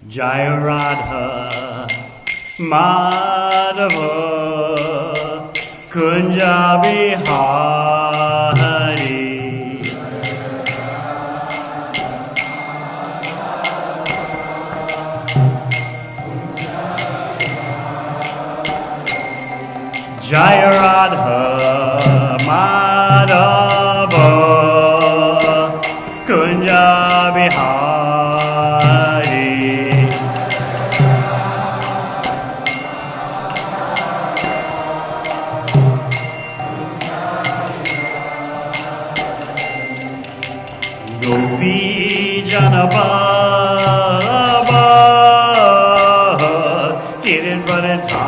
Jai Radha Madhava Kunja Bihari Jai Radha Madhava Kunja Bihari Gopi Janababa Kiran Paratari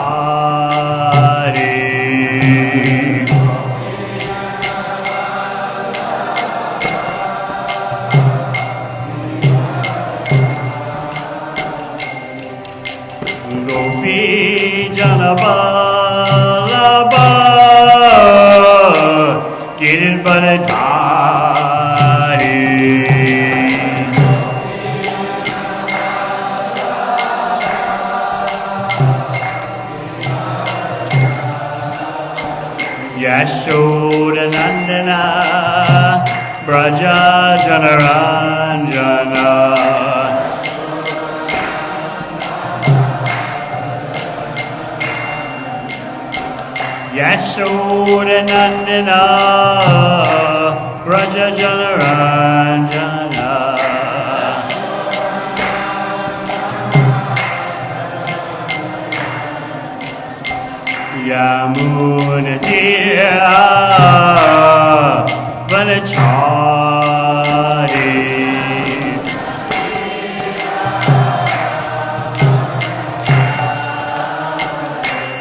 Gopi Janababa Kiran Paratari Yashoda Nandana Braja Janaranjana Yashoda Nandana Braja Janaranjana Yamuna Tira Vanachari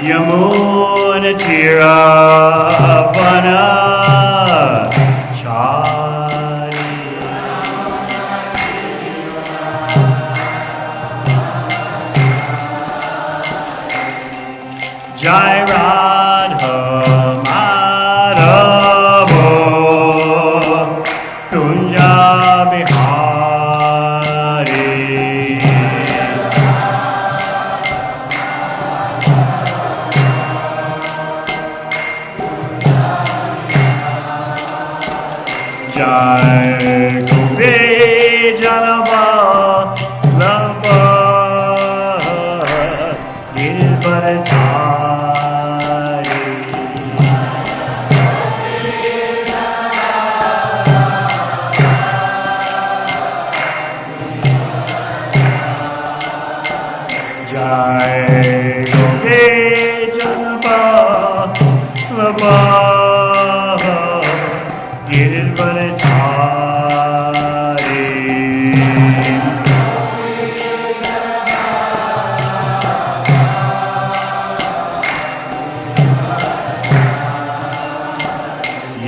Yamuna Tira Vanachari Jai Radha Madhava Kunja Bihari Jai Gopi Janababa Gilbaratari Jai Gopi Janababa Gilbaratari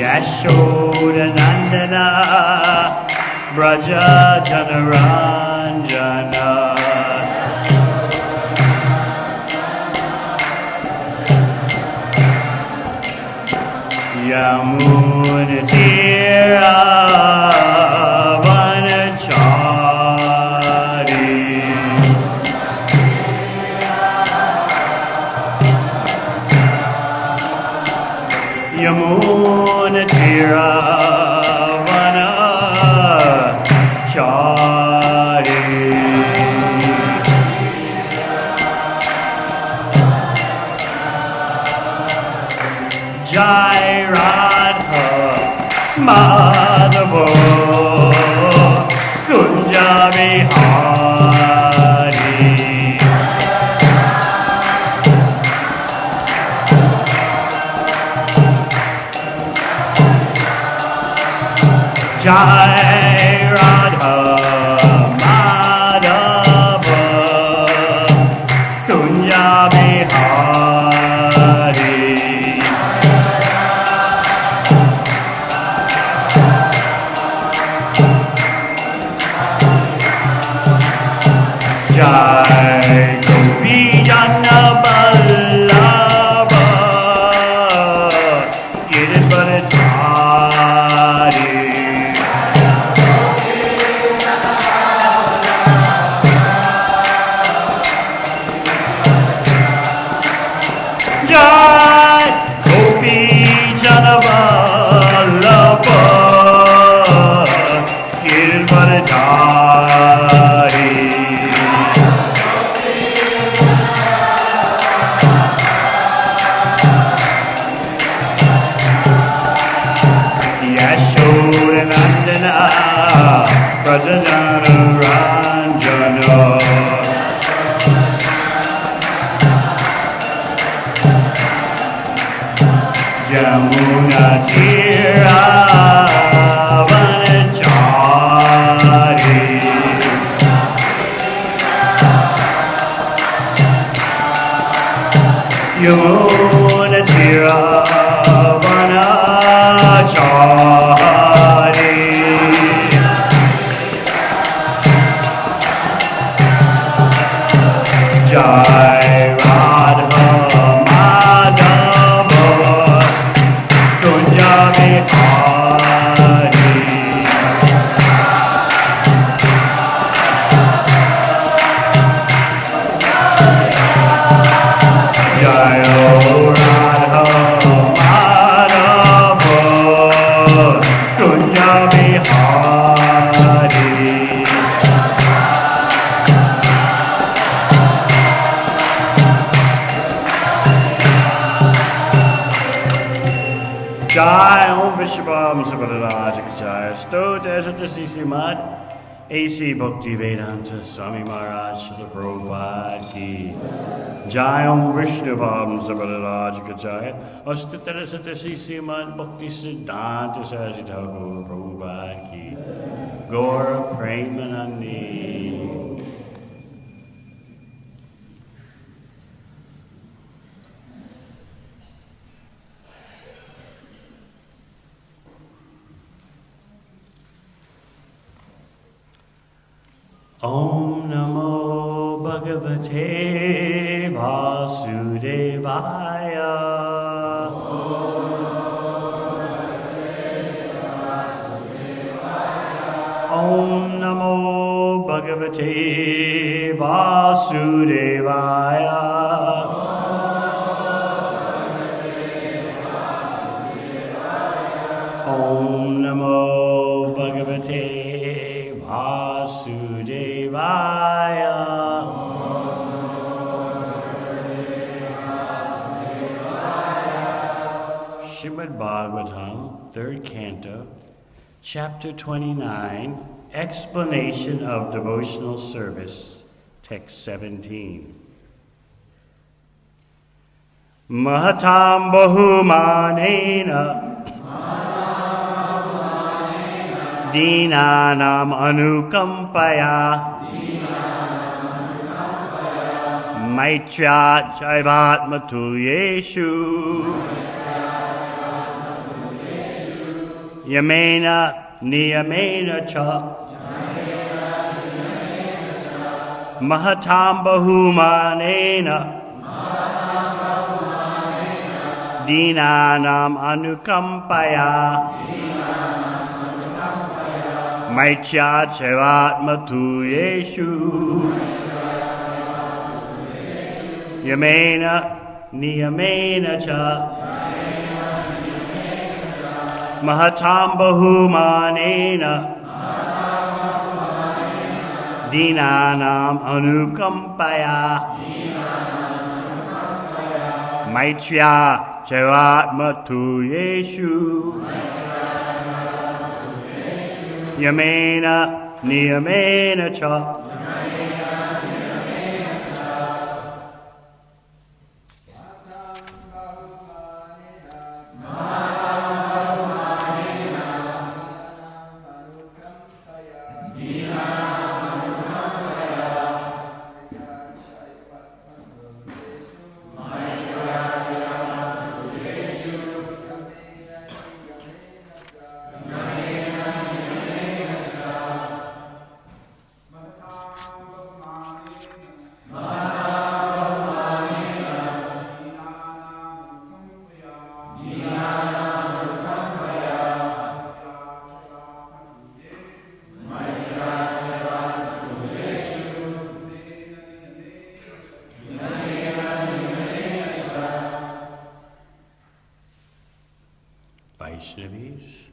Yashoda Nandana Braja Janaranjana Yamuna Tira Vanachari Yamuna Tira Vanachari Jai Radha Madhava Kunja Bihari Jai Radha Madhava Kunja Bihari Jai Gopi Janaballabha Kiran Paratari Vanachari. Jai Radha Madhava Kunja Vihari. Jai Radha Madhava Kunja Vihari. Jai Om Vishwam Sabhadarajaka Jai Sto Desatasi Srimad A.C. Bhakti Vedanta Swami Maharaj Srila Prabhupada Ki Jai Om Vishnavam Sabhadarajaka Jai Astitara Satasi Srimad Bhakti Siddhanta Saraswati Thakur Prabhupada Ki Gaura Premanandi. Om Namo Bhagavate Vasudevaya. Om Namo Bhagavate Vasudevaya. Om Namo Bhagavate Vasudevaya. Srimad Bhagavatam, 3rd Canto, Chapter 29, Explanation of Devotional Service, Text 17. Mahatam Bahumanena Dinanam Anukampaya Maitya Jaivat Matulyeshu Yamena Niyamena Cha Mahatam Bahumanena Dinanam Anukampaya Maitya Chevat Matuyeshu Yamena Niyamena Cha Mahatam Bahumanena Dinanam Anukampaya Maitya Chevat Matuyeshu Yamena Niyamena Cha. Vaishnavis.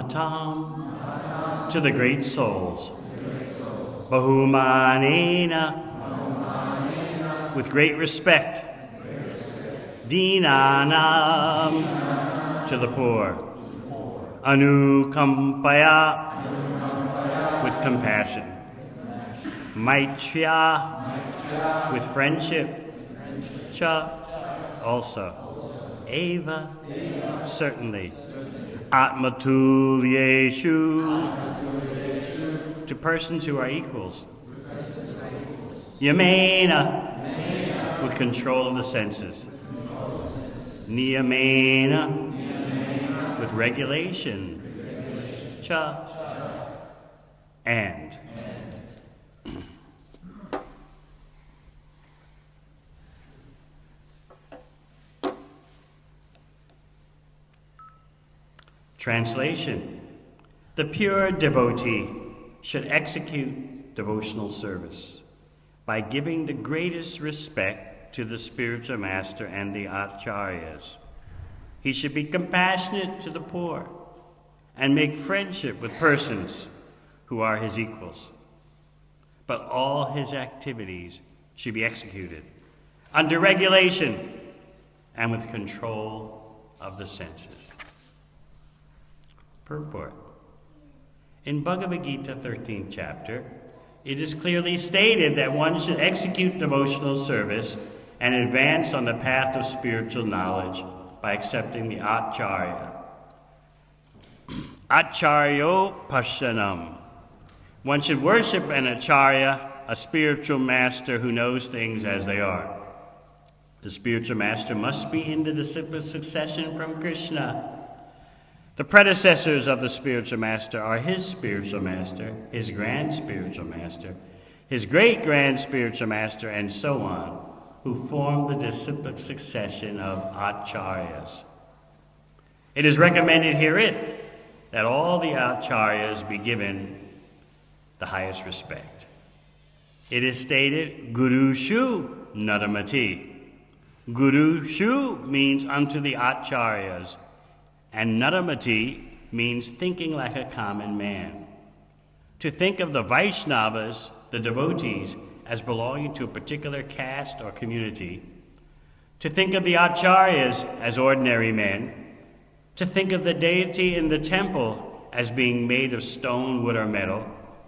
Mahatam, to the great souls. Bahumanena, with great respect. Dinanam, to the poor. Anukampaya, with compassion. Maitreya, with friendship. Cha, also. Eva, certainly. Atmatulyeshu, to persons who are equals. Yamena, with control of the senses. Niyamena, with regulation. Cha, and. Translation: the pure devotee should execute devotional service by giving the greatest respect to the spiritual master and the acharyas. He should be compassionate to the poor and make friendship with persons who are his equals. But all his activities should be executed under regulation and with control of the senses. Purport. In Bhagavad Gita 13th chapter, it is clearly stated that one should execute devotional service and advance on the path of spiritual knowledge by accepting the acharya. Acharyo pashanam. One should worship an acharya, a spiritual master who knows things as they are. The spiritual master must be in the disciplic succession from Krishna. The predecessors of the spiritual master are his spiritual master, his grand spiritual master, his great-grand spiritual master, and so on, who form the disciplic succession of acharyas. It is recommended herewith that all the acharyas be given the highest respect. It is stated, Guru Shu Nadamati. Guru Shu means unto the acharyas, and Nadamati means thinking like a common man. To think of the Vaishnavas, the devotees, as belonging to a particular caste or community, to think of the acharyas as ordinary men, to think of the deity in the temple as being made of stone, wood, or metal,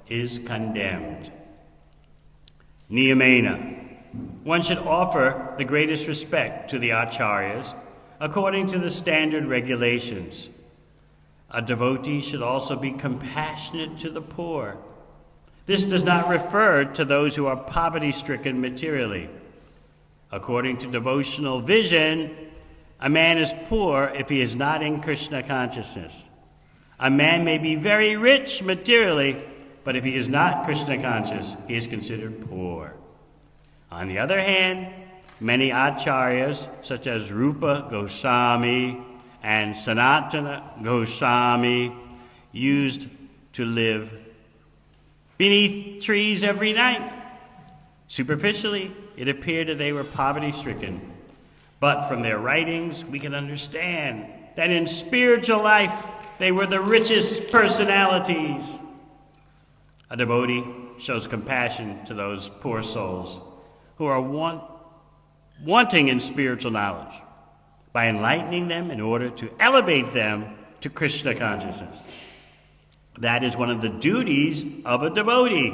is condemned. Niyamena. One should offer the greatest respect to the acharyas according to the standard regulations. A devotee should also be compassionate to the poor. This does not refer to those who are poverty-stricken materially. According to devotional vision, a man is poor if he is not in Krishna consciousness. A man may be very rich materially, but if he is not Krishna conscious, he is considered poor. On the other hand, many acharyas, such as Rupa Goswami and Sanatana Goswami, used to live beneath trees every night. Superficially, it appeared that they were poverty-stricken. But from their writings, we can understand that in spiritual life, they were the richest personalities. A devotee shows compassion to those poor souls who are wanting in spiritual knowledge by enlightening them in order to elevate them to Krishna consciousness. That is one of the duties of a devotee.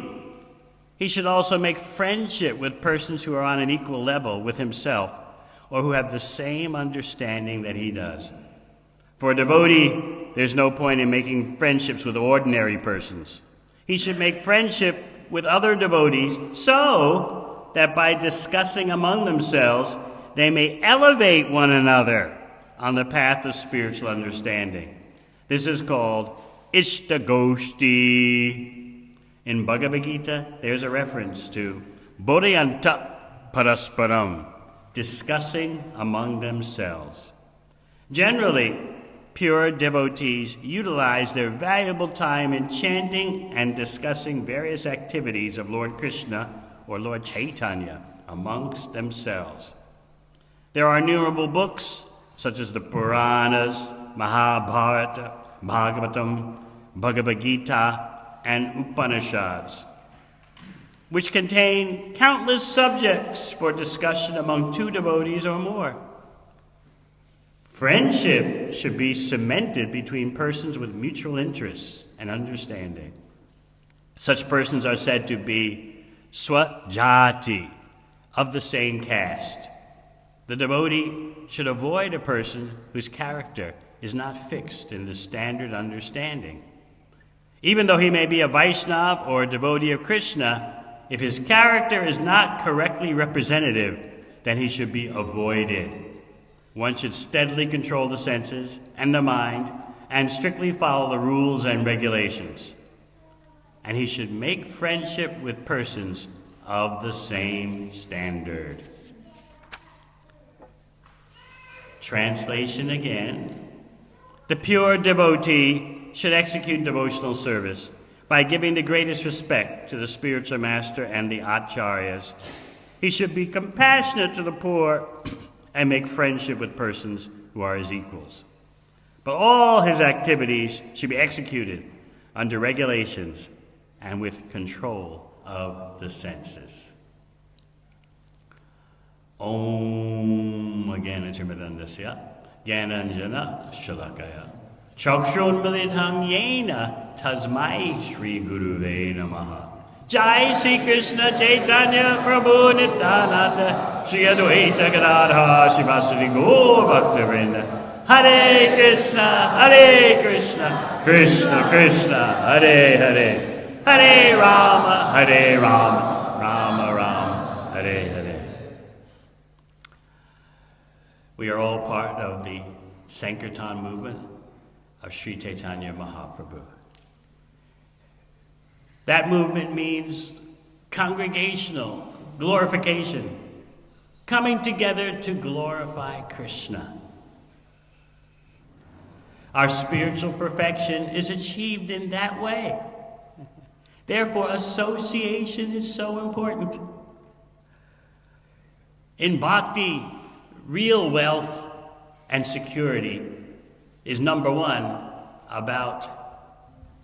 He should also make friendship with persons who are on an equal level with himself or who have the same understanding that he does. For a devotee, there's no point in making friendships with ordinary persons. He should make friendship with other devotees so that by discussing among themselves, they may elevate one another on the path of spiritual understanding. This is called Ishtagoshti. In Bhagavad Gita, there's a reference to Bodhyanta Parasparam, discussing among themselves. Generally, pure devotees utilize their valuable time in chanting and discussing various activities of Lord Krishna or Lord Chaitanya amongst themselves. There are innumerable books, such as the Puranas, Mahabharata, Bhagavatam, Bhagavad Gita, and Upanishads, which contain countless subjects for discussion among two devotees or more. Friendship should be cemented between persons with mutual interests and understanding. Such persons are said to be swajati, of the same caste. The devotee should avoid a person whose character is not fixed in the standard understanding. Even though he may be a Vaishnava or a devotee of Krishna, if his character is not correctly representative, then he should be avoided. One should steadily control the senses and the mind and strictly follow the rules and regulations. And he should make friendship with persons of the same standard. Translation again. The pure devotee should execute devotional service by giving the greatest respect to the spiritual master and the acharyas. He should be compassionate to the poor and make friendship with persons who are his equals. But all his activities should be executed under regulations and with control of the senses. Om Gyanachimidandasya Gyananjana Shalakaya Chakshunmilithang Yena Tasmai Shri Guruve Namaha. Jai Sri Krishna Chaitanya Prabhu Nityananda Shri Advaita Gadadha Shivasri Gaur Bhaktivinoda. Hare Krishna, Krishna Krishna, Hare Hare, Hare Rama, Rama Rama, Hare Hare. We are all part of the Sankirtan movement of Sri Chaitanya Mahaprabhu. That movement means congregational glorification, coming together to glorify Krishna. Our spiritual perfection is achieved in that way. Therefore, association is so important. In bhakti, real wealth and security is number one about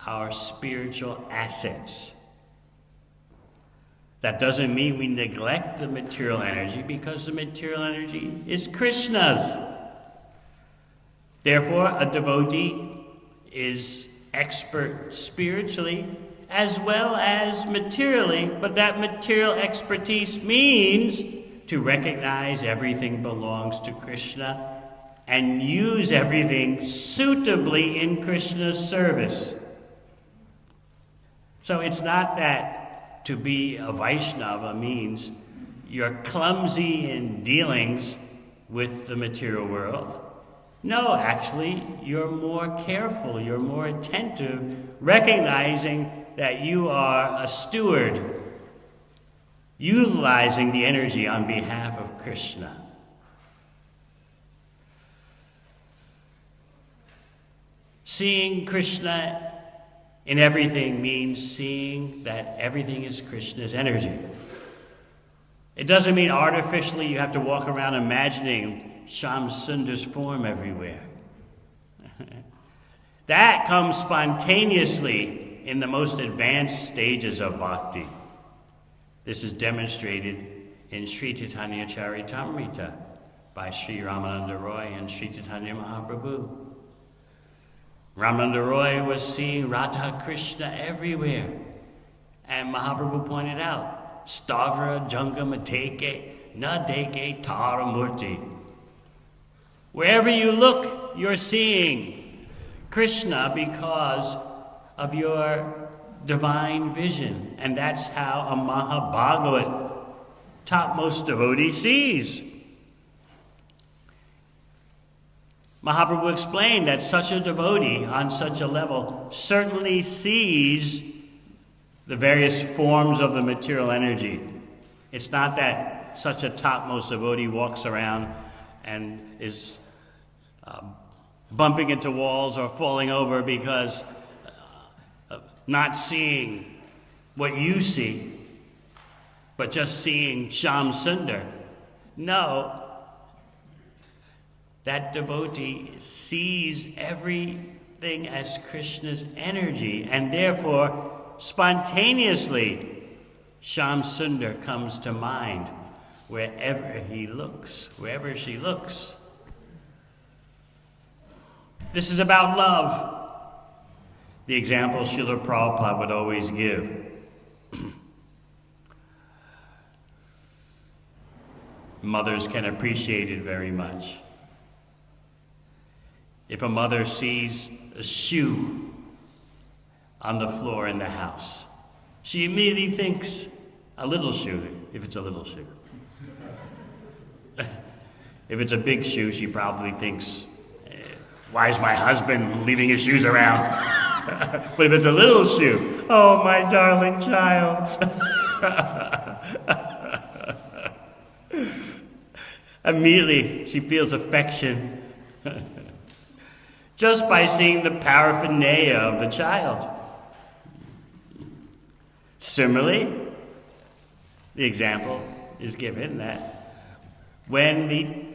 our spiritual assets. That doesn't mean we neglect the material energy, because the material energy is Krishna's. Therefore, a devotee is expert spiritually as well as materially, but that material expertise means to recognize everything belongs to Krishna and use everything suitably in Krishna's service. So it's not that to be a Vaishnava means you're clumsy in dealings with the material world. No, actually, you're more careful, you're more attentive, recognizing that you are a steward, utilizing the energy on behalf of Krishna. Seeing Krishna in everything means seeing that everything is Krishna's energy. It doesn't mean artificially you have to walk around imagining Shyam Sundar's form everywhere. That comes spontaneously in the most advanced stages of bhakti. This is demonstrated in Sri Chaitanya Charitamrita by Sri Ramananda Roy and Sri Chaitanya Mahaprabhu. Ramananda Roy was seeing Radha Krishna everywhere. And Mahaprabhu pointed out, Stavra Jangama Teke Na Deke Taramurti. Wherever you look, you're seeing Krishna because of your divine vision. And that's how a Mahabhagavat, topmost devotee, sees. Mahaprabhu explained that such a devotee on such a level certainly sees the various forms of the material energy. It's not that such a topmost devotee walks around and is bumping into walls or falling over because of not seeing what you see, but just seeing Shyam Sundar. No, that devotee sees every everything as Krishna's energy, and therefore, spontaneously, Shyam Sundar comes to mind wherever he looks, wherever she looks. This is about love. The example Srila Prabhupada would always give. Mothers can appreciate it very much. If a mother sees a shoe on the floor in the house, she immediately thinks a little shoe, if it's a little shoe. If it's a big shoe, she probably thinks, why is my husband leaving his shoes around? But if it's a little shoe, oh, my darling child. Immediately, she feels affection just by seeing the paraphernalia of the child. Similarly, the example is given that when the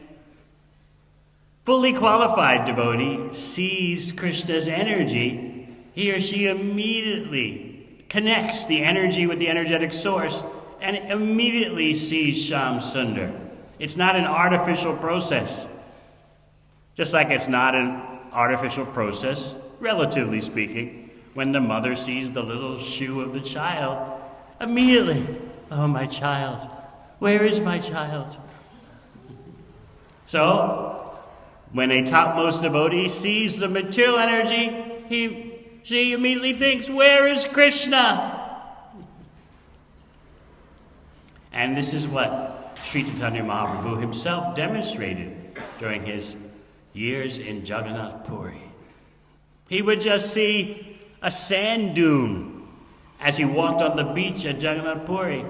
fully qualified devotee sees Krishna's energy, he or she immediately connects the energy with the energetic source and immediately sees Shyam Sundar. It's not an artificial process. Just like it's not an artificial process, relatively speaking, when the mother sees the little shoe of the child, immediately, oh, my child, where is my child? So, when a topmost devotee sees the material energy, she immediately thinks, where is Krishna? And this is what Sri Chaitanya Mahaprabhu himself demonstrated during his years in Jagannath Puri. He would just see a sand dune as he walked on the beach at Jagannath Puri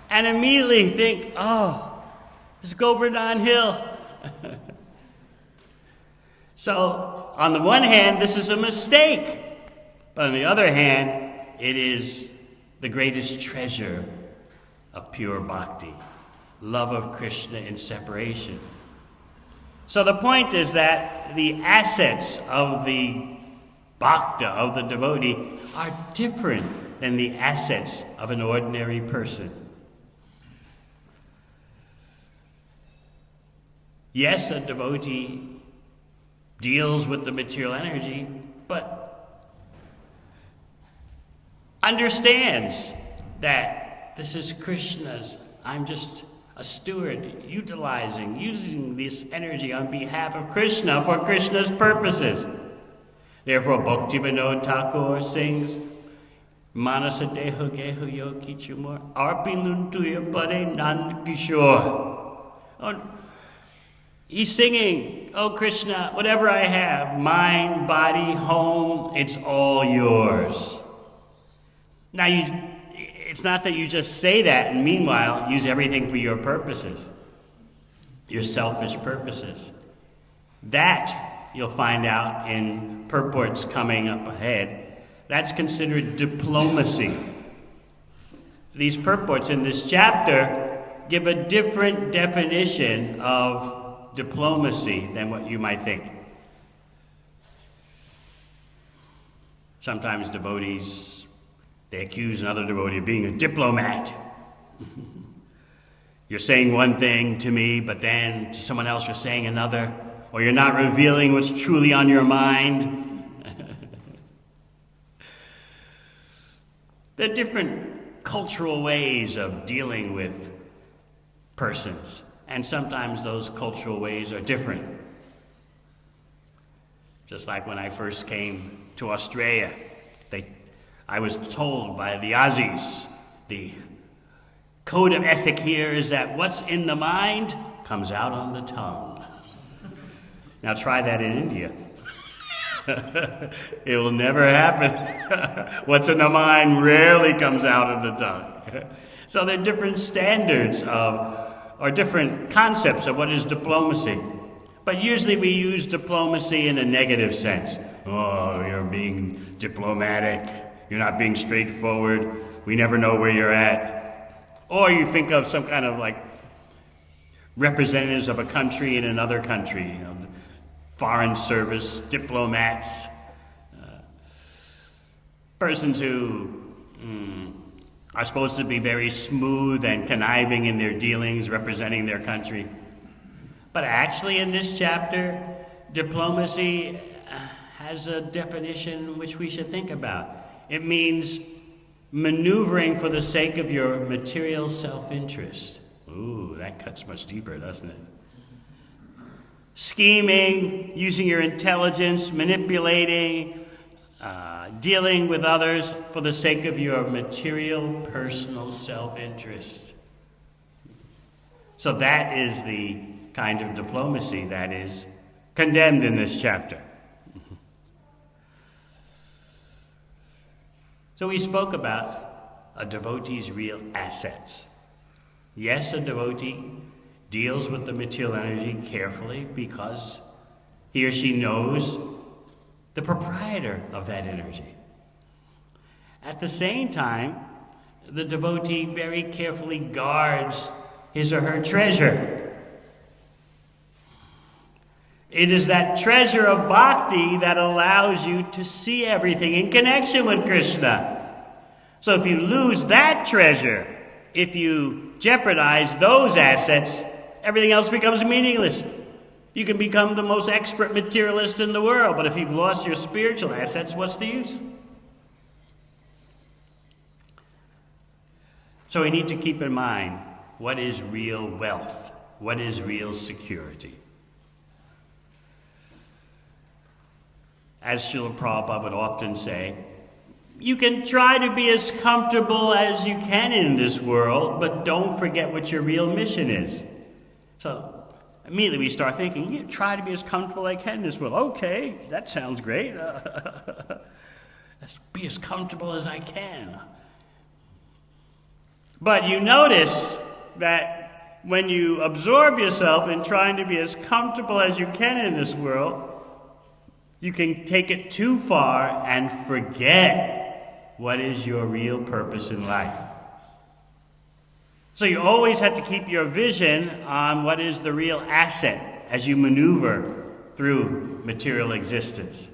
and immediately think, oh, it's Govardhan Hill. So, on the one hand, this is a mistake. But on the other hand, it is the greatest treasure of pure bhakti, love of Krishna in separation. So the point is that the assets of the bhakta, of the devotee, are different than the assets of an ordinary person. Yes, a devotee deals with the material energy, but understands that this is Krishna's. I'm just a steward, using this energy on behalf of Krishna for Krishna's purposes. Therefore, Bhakti Vinod Thakur sings, Manasa Deho Geho Yo Kichumor, Arpinun Tuya Pade Nand Kishore. He's singing, oh Krishna, whatever I have, mind, body, home, it's all yours. Now, it's not that you just say that and meanwhile use everything for your purposes, your selfish purposes. That, you'll find out in purports coming up ahead, that's considered diplomacy. These purports in this chapter give a different definition of diplomacy than what you might think. Sometimes devotees, they accuse another devotee of being a diplomat. You're saying one thing to me, but then to someone else you're saying another, or you're not revealing what's truly on your mind. There are different cultural ways of dealing with persons. And sometimes those cultural ways are different. Just like when I first came to Australia, I was told by the Aussies, the code of ethic here is that what's in the mind comes out on the tongue. Now try that in India. It will never happen. What's in the mind rarely comes out of the tongue. So there are different standards or different concepts of what is diplomacy. But usually we use diplomacy in a negative sense. Oh, you're being diplomatic. You're not being straightforward. We never know where you're at. Or you think of some kind of like representatives of a country in another country, foreign service diplomats, persons who are supposed to be very smooth and conniving in their dealings representing their country. But actually in this chapter, diplomacy has a definition which we should think about. It means maneuvering for the sake of your material self-interest. Ooh, that cuts much deeper, doesn't it? Scheming, using your intelligence, manipulating, dealing with others for the sake of your material, personal self-interest. So that is the kind of diplomacy that is condemned in this chapter. So we spoke about a devotee's real assets. Yes, a devotee deals with the material energy carefully because he or she knows the proprietor of that energy. At the same time, the devotee very carefully guards his or her treasure. It is that treasure of bhakti that allows you to see everything in connection with Krishna. So if you lose that treasure, if you jeopardize those assets, everything else becomes meaningless. You can become the most expert materialist in the world, but if you've lost your spiritual assets, what's the use? So we need to keep in mind, what is real wealth? What is real security? As Srila Prabhupada would often say, you can try to be as comfortable as you can in this world, but don't forget what your real mission is. So immediately we start thinking, yeah, try to be as comfortable as I can in this world. Okay, that sounds great. Let's be as comfortable as I can. But you notice that when you absorb yourself in trying to be as comfortable as you can in this world, you can take it too far and forget what is your real purpose in life. So you always have to keep your vision on what is the real asset as you maneuver through material existence.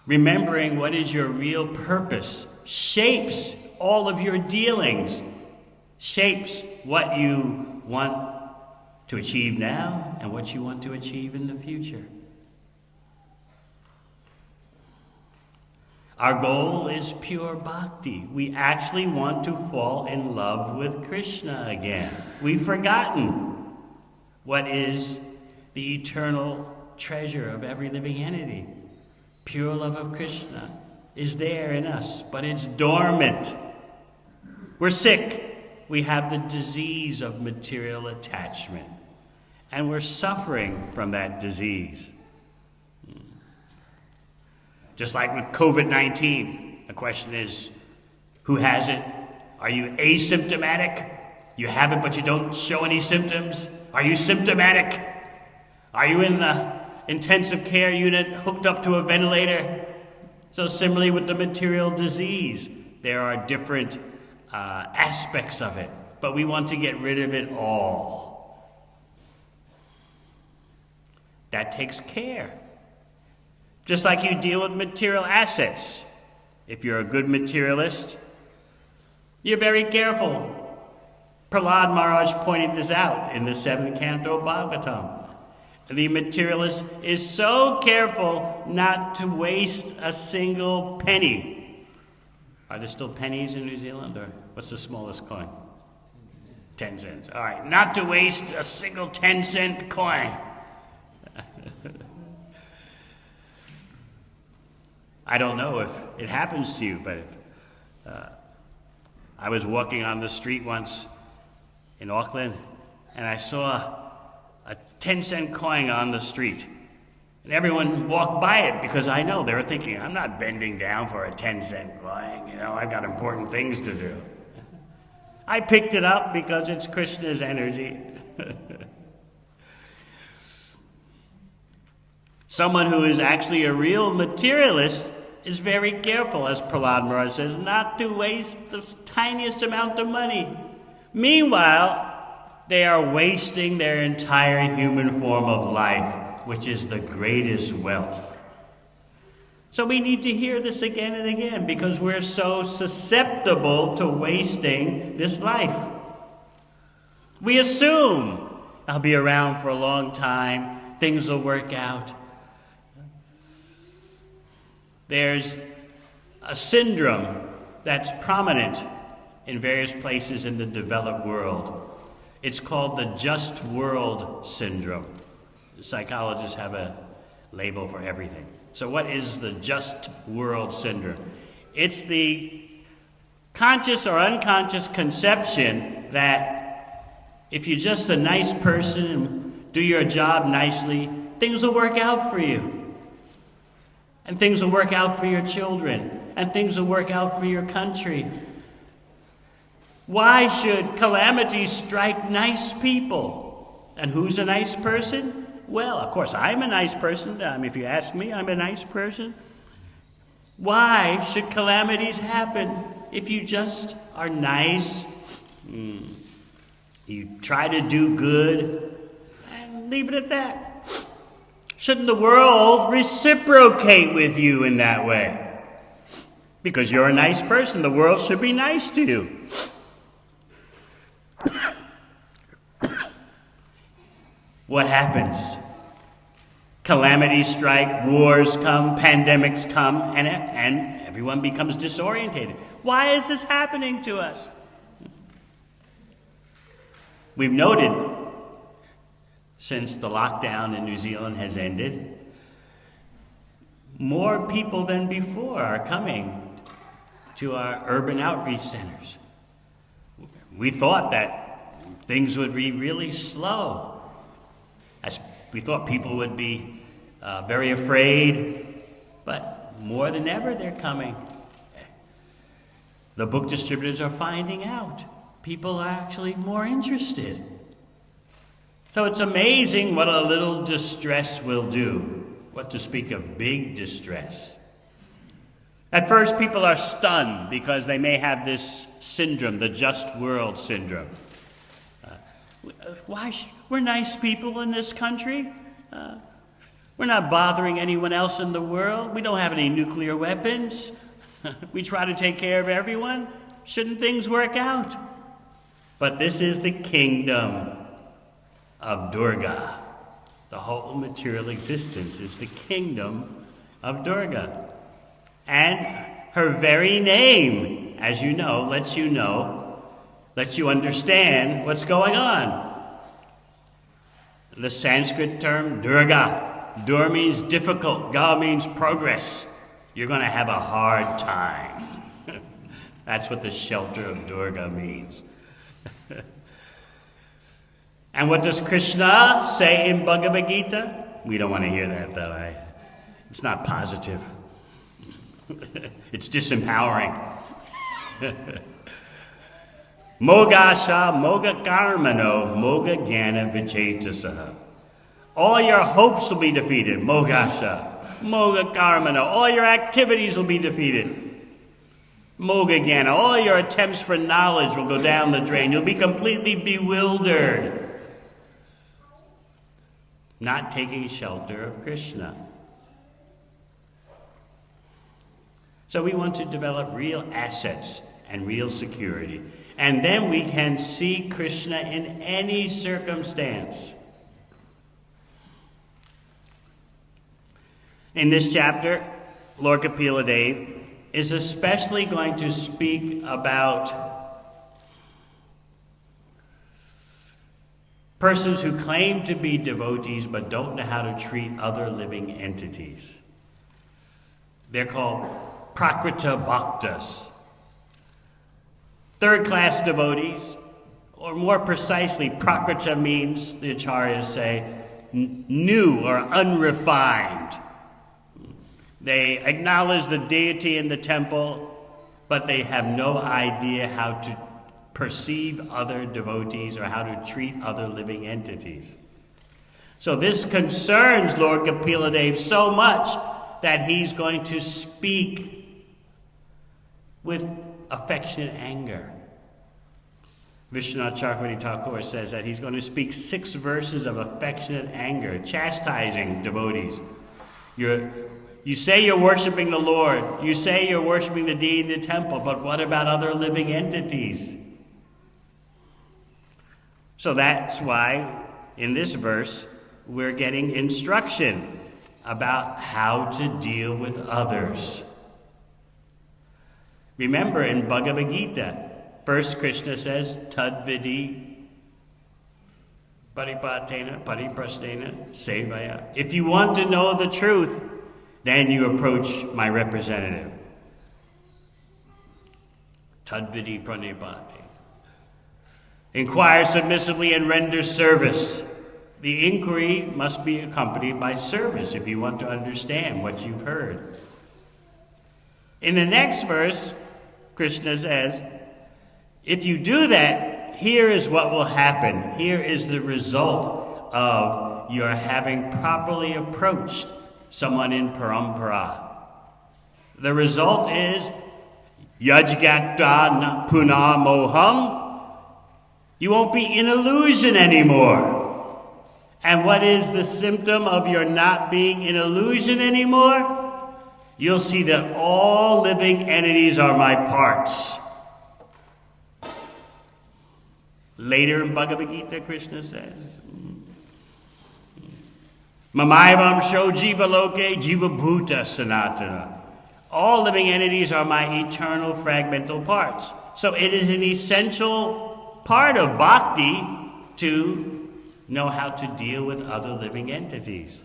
Remembering what is your real purpose shapes all of your dealings, shapes what you want to achieve now and what you want to achieve in the future. Our goal is pure bhakti. We actually want to fall in love with Krishna again. We've forgotten what is the eternal treasure of every living entity. Pure love of Krishna is there in us, but it's dormant. We're sick. We have the disease of material attachment, and we're suffering from that disease. Just like with COVID-19, the question is, who has it? Are you asymptomatic? You have it, but you don't show any symptoms? Are you symptomatic? Are you in the intensive care unit hooked up to a ventilator? So similarly with the material disease, there are different aspects of it, but we want to get rid of it all. That takes care. Just like you deal with material assets. If you're a good materialist, you're very careful. Prahlad Maharaj pointed this out in the 7th canto of Bhagavatam. The materialist is so careful not to waste a single penny. Are there still pennies in New Zealand, or what's the smallest coin? 10 cents. All right, not to waste a single 10-cent coin. I don't know if it happens to you, but I was walking on the street once in Auckland, and I saw a 10-cent coin on the street. And everyone walked by it because I know they were thinking, I'm not bending down for a 10-cent coin. You know, I've got important things to do. I picked it up because it's Krishna's energy. Someone who is actually a real materialist is very careful, as Prahlad Maharaj says, not to waste the tiniest amount of money. Meanwhile, They are wasting their entire human form of life, which is the greatest wealth. So we need to hear this again and again because we're so susceptible to wasting this life. We assume I'll be around for a long time, things will work out. There's a syndrome that's prominent in various places in the developed world. It's called the just world syndrome. Psychologists have a label for everything. So what is the just world syndrome? It's the conscious or unconscious conception that if you're just a nice person and do your job nicely, things will work out for you. And things will work out for your children. And things will work out for your country. Why should calamities strike nice people? And who's a nice person? Well, of course, I'm a nice person. If you ask me, I'm a nice person. Why should calamities happen if you just are nice? You try to do good and leave it at that. Shouldn't the world reciprocate with you in that way? Because you're a nice person, the world should be nice to you. What happens? Calamities strike, wars come, pandemics come, and everyone becomes disorientated. Why is this happening to us? We've noted, since the lockdown in New Zealand has ended, more people than before are coming to our urban outreach centers. We thought that things would be really slow. We thought people would be very afraid, but more than ever they're coming. The book distributors are finding out. People are actually more interested. So it's amazing what a little distress will do, what to speak of big distress. At first, people are stunned because they may have this syndrome, the just world syndrome. We're nice people in this country. We're not bothering anyone else in the world. We don't have any nuclear weapons. We try to take care of everyone. Shouldn't things work out? But this is the kingdom of Durga. The whole material existence is the kingdom of Durga. And her very name, as you know, lets you understand what's going on. The Sanskrit term Durga. Dur means difficult. Ga means progress. You're going to have a hard time. That's what the shelter of Durga means. And what does Krishna say in Bhagavad Gita? We don't want to hear that, though. It's not positive. It's disempowering. Mogasha, moga karmano, moga jnana vichetasaha. All your hopes will be defeated. Mogasha, moga karmano. All your activities will be defeated. Moga jnana. All your attempts for knowledge will go down the drain. You'll be completely bewildered. Not taking shelter of Krishna. So we want to develop real assets and real security. And then we can see Krishna in any circumstance. In this chapter, Lord Kapila Dev is especially going to speak about persons who claim to be devotees but don't know how to treat other living entities. They're called Prakrita Bhaktas. Third-class devotees, or more precisely, Prakrita means, the acharyas say, new or unrefined. They acknowledge the deity in the temple, but they have no idea how to perceive other devotees or how to treat other living entities. So this concerns Lord Kapila Dev so much that he's going to speak with affectionate anger, Vishwanath Chakravarti Thakur says that he's going to speak 6 verses of affectionate anger, chastising devotees. You say you're worshiping the Lord. You say you're worshiping the deity in the temple, but what about other living entities? So that's why in this verse we're getting instruction about how to deal with others. Remember in Bhagavad Gita, first Krishna says, Tadvidi paripatena pariprastena sevaya. If you want to know the truth, then you approach my representative. Tadvidi pranipate. Inquire submissively and render service. The inquiry must be accompanied by service if you want to understand what you've heard. In the next verse, Krishna says, if you do that, here is what will happen. Here is the result of your having properly approached someone in parampara. The result is yajgata puna moham. You won't be in illusion anymore. And what is the symptom of your not being in illusion anymore? You'll see that all living entities are my parts. Later in Bhagavad Gita, Krishna says, Mamaivam sho jiva loke jiva bhuta sanatana. All living entities are my eternal fragmental parts. So it is an essential part of bhakti to know how to deal with other living entities.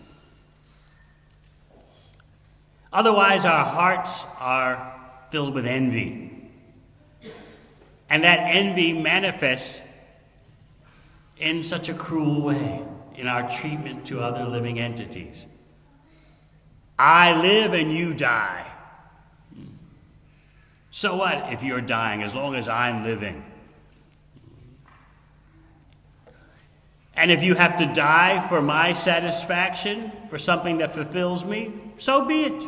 Otherwise, our hearts are filled with envy. And that envy manifests in such a cruel way in our treatment to other living entities. I live and you die. So what if you're dying as long as I'm living? And if you have to die for my satisfaction, for something that fulfills me, so be it.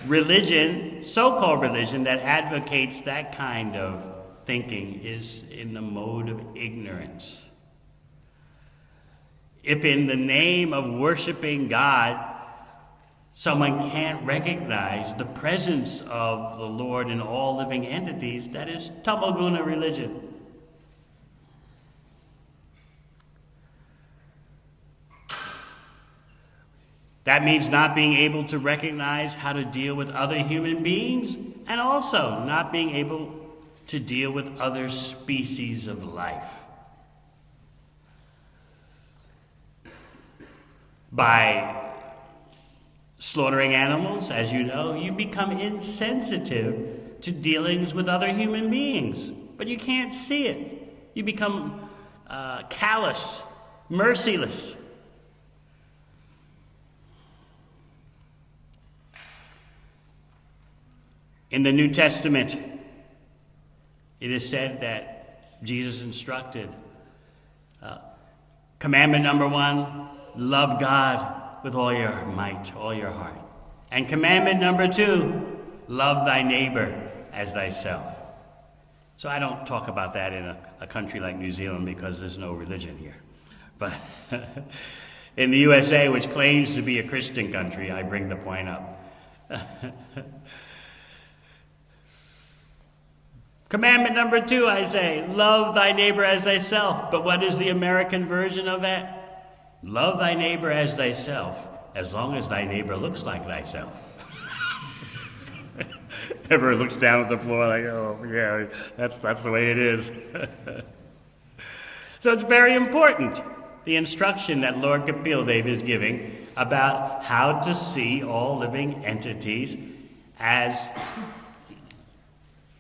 Religion, so-called religion, that advocates that kind of thinking is in the mode of ignorance. If in the name of worshiping God, someone can't recognize the presence of the Lord in all living entities, that is tamoguna religion. That means not being able to recognize how to deal with other human beings, and also not being able to deal with other species of life. By slaughtering animals, as you know, you become insensitive to dealings with other human beings, but you can't see it. You become callous, merciless. In the New Testament, it is said that Jesus instructed, commandment number 1, love God with all your might, all your heart. And commandment number 2, love thy neighbor as thyself. So I don't talk about that in a country like New Zealand because there's no religion here. But in the USA, which claims to be a Christian country, I bring the point up. Commandment number 2, I say, love thy neighbor as thyself. But what is the American version of that? Love thy neighbor as thyself, as long as thy neighbor looks like thyself. Everyone looks down at the floor like, oh, yeah, that's the way it is. So it's very important, the instruction that Lord Kapila Dev is giving about how to see all living entities as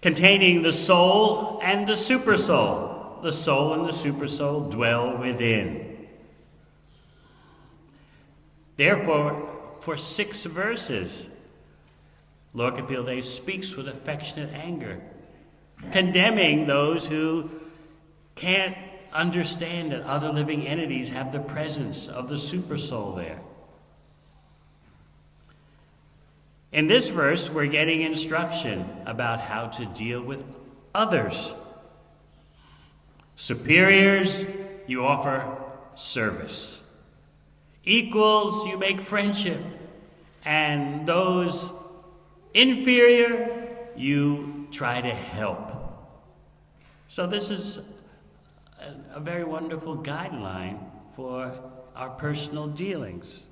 containing the soul and the supersoul. The soul and the supersoul dwell within. Therefore, for 6 verses, Lord Kapila Dev speaks with affectionate anger, condemning those who can't understand that other living entities have the presence of the supersoul there. In this verse, we're getting instruction about how to deal with others. Superiors, you offer service. Equals, you make friendship. And those inferior, you try to help. So this is a very wonderful guideline for our personal dealings.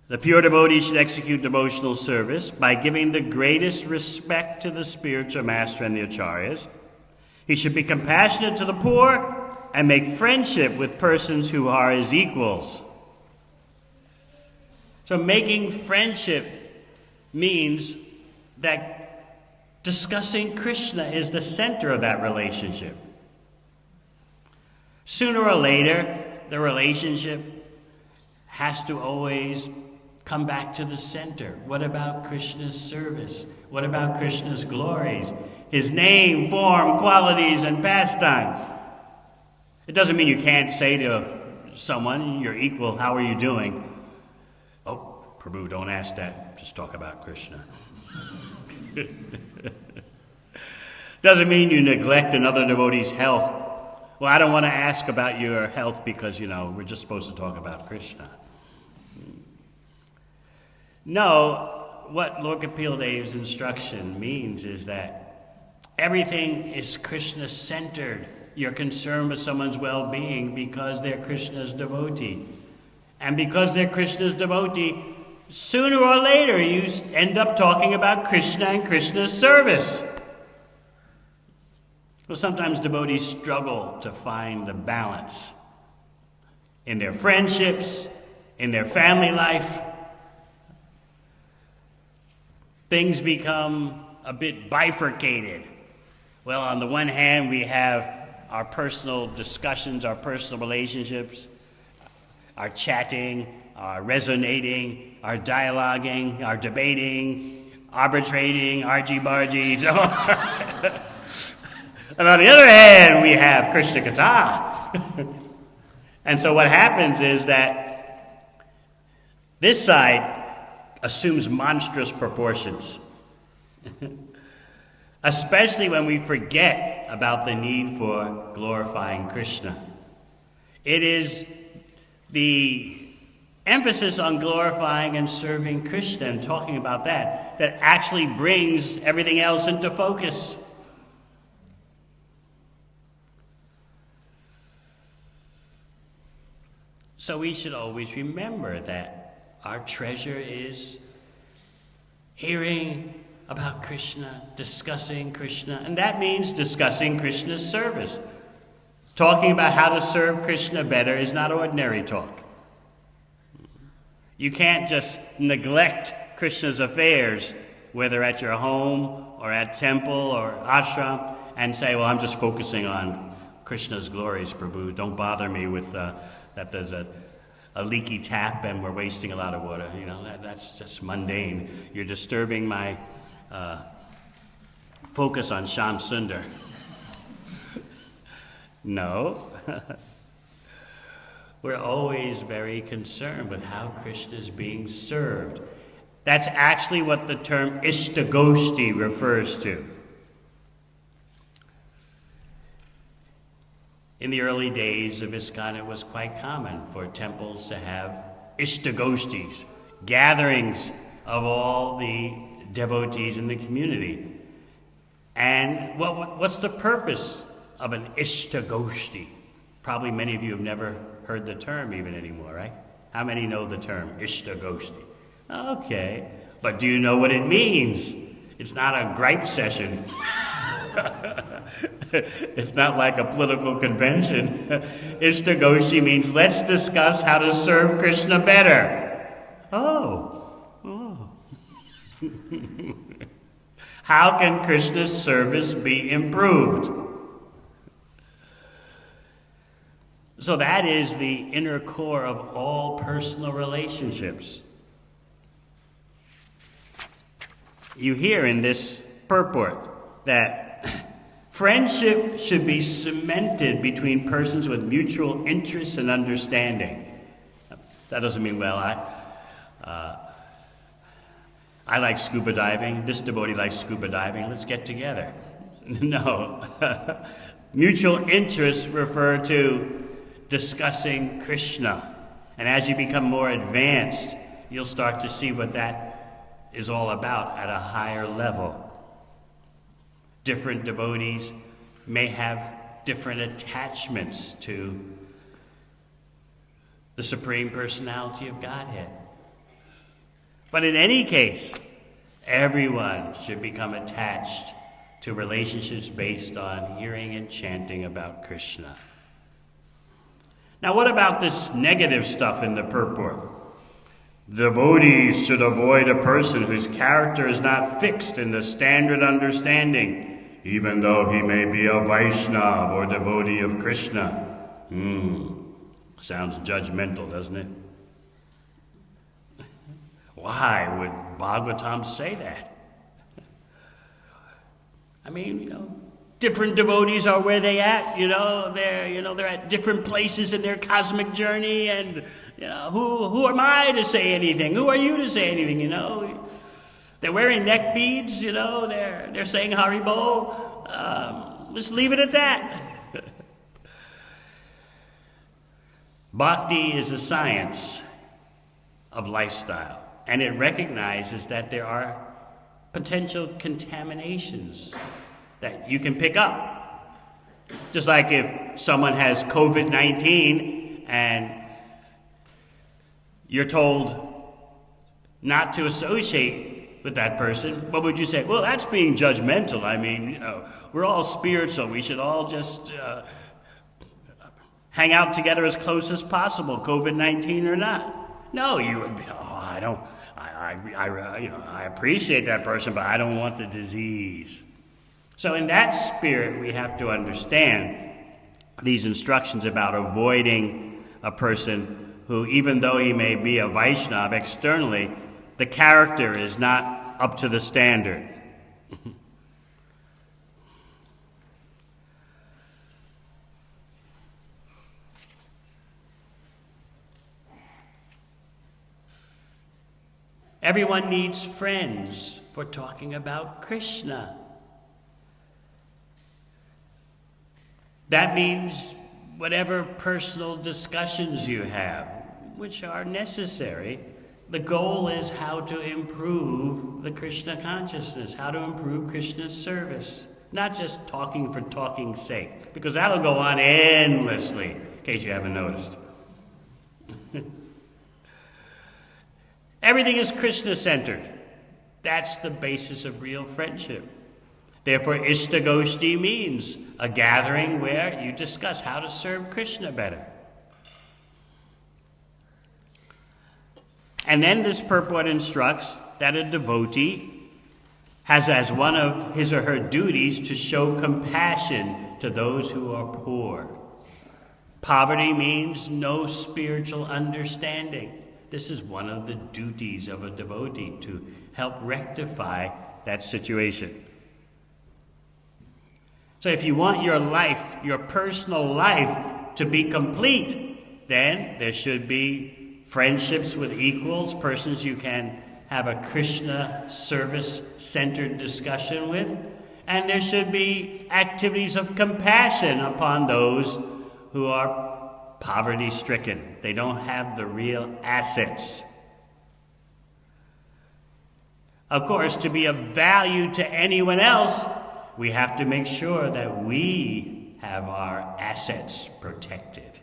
The pure devotee should execute devotional service by giving the greatest respect to the spiritual master and the acharyas. He should be compassionate to the poor and make friendship with persons who are his equals. So making friendship means that discussing Krishna is the center of that relationship. Sooner or later, the relationship has to always come back to the center. What about Krishna's service? What about Krishna's glories? His name, form, qualities, and pastimes. It doesn't mean you can't say to someone, your equal, how are you doing? Oh, Prabhu, don't ask that. Just talk about Krishna. Doesn't mean you neglect another devotee's health. Well, I don't want to ask about your health because, we're just supposed to talk about Krishna. No, what Lord Kapila Dev's instruction means is that everything is Krishna-centered. You're concerned with someone's well-being because they're Krishna's devotee. And because they're Krishna's devotee, sooner or later you end up talking about Krishna and Krishna's service. Well, sometimes devotees struggle to find the balance in their friendships, in their family life. Things become a bit bifurcated. Well, on the one hand, we have our personal discussions, our personal relationships, our chatting, our resonating, our dialoguing, our debating, arbitrating, argy-bargy. And on the other hand, we have Krishna Katha. And so what happens is that this side assumes monstrous proportions, especially when we forget about the need for glorifying Krishna. It is the emphasis on glorifying and serving Krishna and talking about that actually brings everything else into focus. So we should always remember that our treasure is hearing about Krishna, discussing Krishna, and that means discussing Krishna's service. Talking about how to serve Krishna better is not ordinary talk. You can't just neglect Krishna's affairs, whether at your home or at temple or ashram, and say, well, I'm just focusing on Krishna's glories, Prabhu. Don't bother me with that there's a leaky tap and we're wasting a lot of water. That's just mundane. You're disturbing my focus on Shyam Sundar. No. We're always very concerned with how Krishna is being served. That's actually what the term Ishtagoshti refers to. In the early days of ISKCON, it was quite common for temples to have Ishtagoshtis, gatherings of all the devotees in the community. And what's the purpose of an Ishtagoshti? Probably many of you have never heard the term even anymore, right? How many know the term Ishtagoshti? Okay, but do you know what it means? It's not a gripe session. It's not like a political convention. Ishtagoshti means let's discuss how to serve Krishna better. Oh. How can Krishna's service be improved? So that is the inner core of all personal relationships. You hear in this purport that friendship should be cemented between persons with mutual interests and understanding. That doesn't mean, well, I like scuba diving, this devotee likes scuba diving, let's get together. No. Mutual interests refer to discussing Krishna. And as you become more advanced, you'll start to see what that is all about at a higher level. Different devotees may have different attachments to the Supreme Personality of Godhead. But in any case, everyone should become attached to relationships based on hearing and chanting about Krishna. Now, what about this negative stuff in the purport? Devotees should avoid a person whose character is not fixed in the standard understanding, even though he may be a Vaishnava or devotee of Krishna. Sounds judgmental, doesn't it? Why would Bhagavatam say that? I mean, different devotees are where they at, they're at different places in their cosmic journey, and who am I to say anything? Who are you to say anything? They're wearing neck beads, they're saying Haribol. Let's leave it at that. Bhakti is a science of lifestyle, and it recognizes that there are potential contaminations that you can pick up. Just like if someone has COVID-19 and you're told not to associate with that person, what would you say? Well, that's being judgmental. I mean, we're all spiritual. We should all just hang out together as close as possible, COVID-19 or not. No, you would be, I appreciate that person, but I don't want the disease. So in that spirit, we have to understand these instructions about avoiding a person who, even though he may be a Vaishnava externally, the character is not up to the standard. Everyone needs friends for talking about Krishna. That means whatever personal discussions you have, which are necessary, the goal is how to improve the Krishna consciousness, how to improve Krishna's service. Not just talking for talking's sake, because that'll go on endlessly, in case you haven't noticed. Everything is Krishna-centered. That's the basis of real friendship. Therefore, Ishtagoshti means a gathering where you discuss how to serve Krishna better. And then this purport instructs that a devotee has as one of his or her duties to show compassion to those who are poor. Poverty means no spiritual understanding. This is one of the duties of a devotee, to help rectify that situation. So if you want your life, your personal life, to be complete, then there should be friendships with equals, persons you can have a Krishna service-centered discussion with, and there should be activities of compassion upon those who are poverty-stricken. They don't have the real assets. Of course, to be of value to anyone else, we have to make sure that we have our assets protected.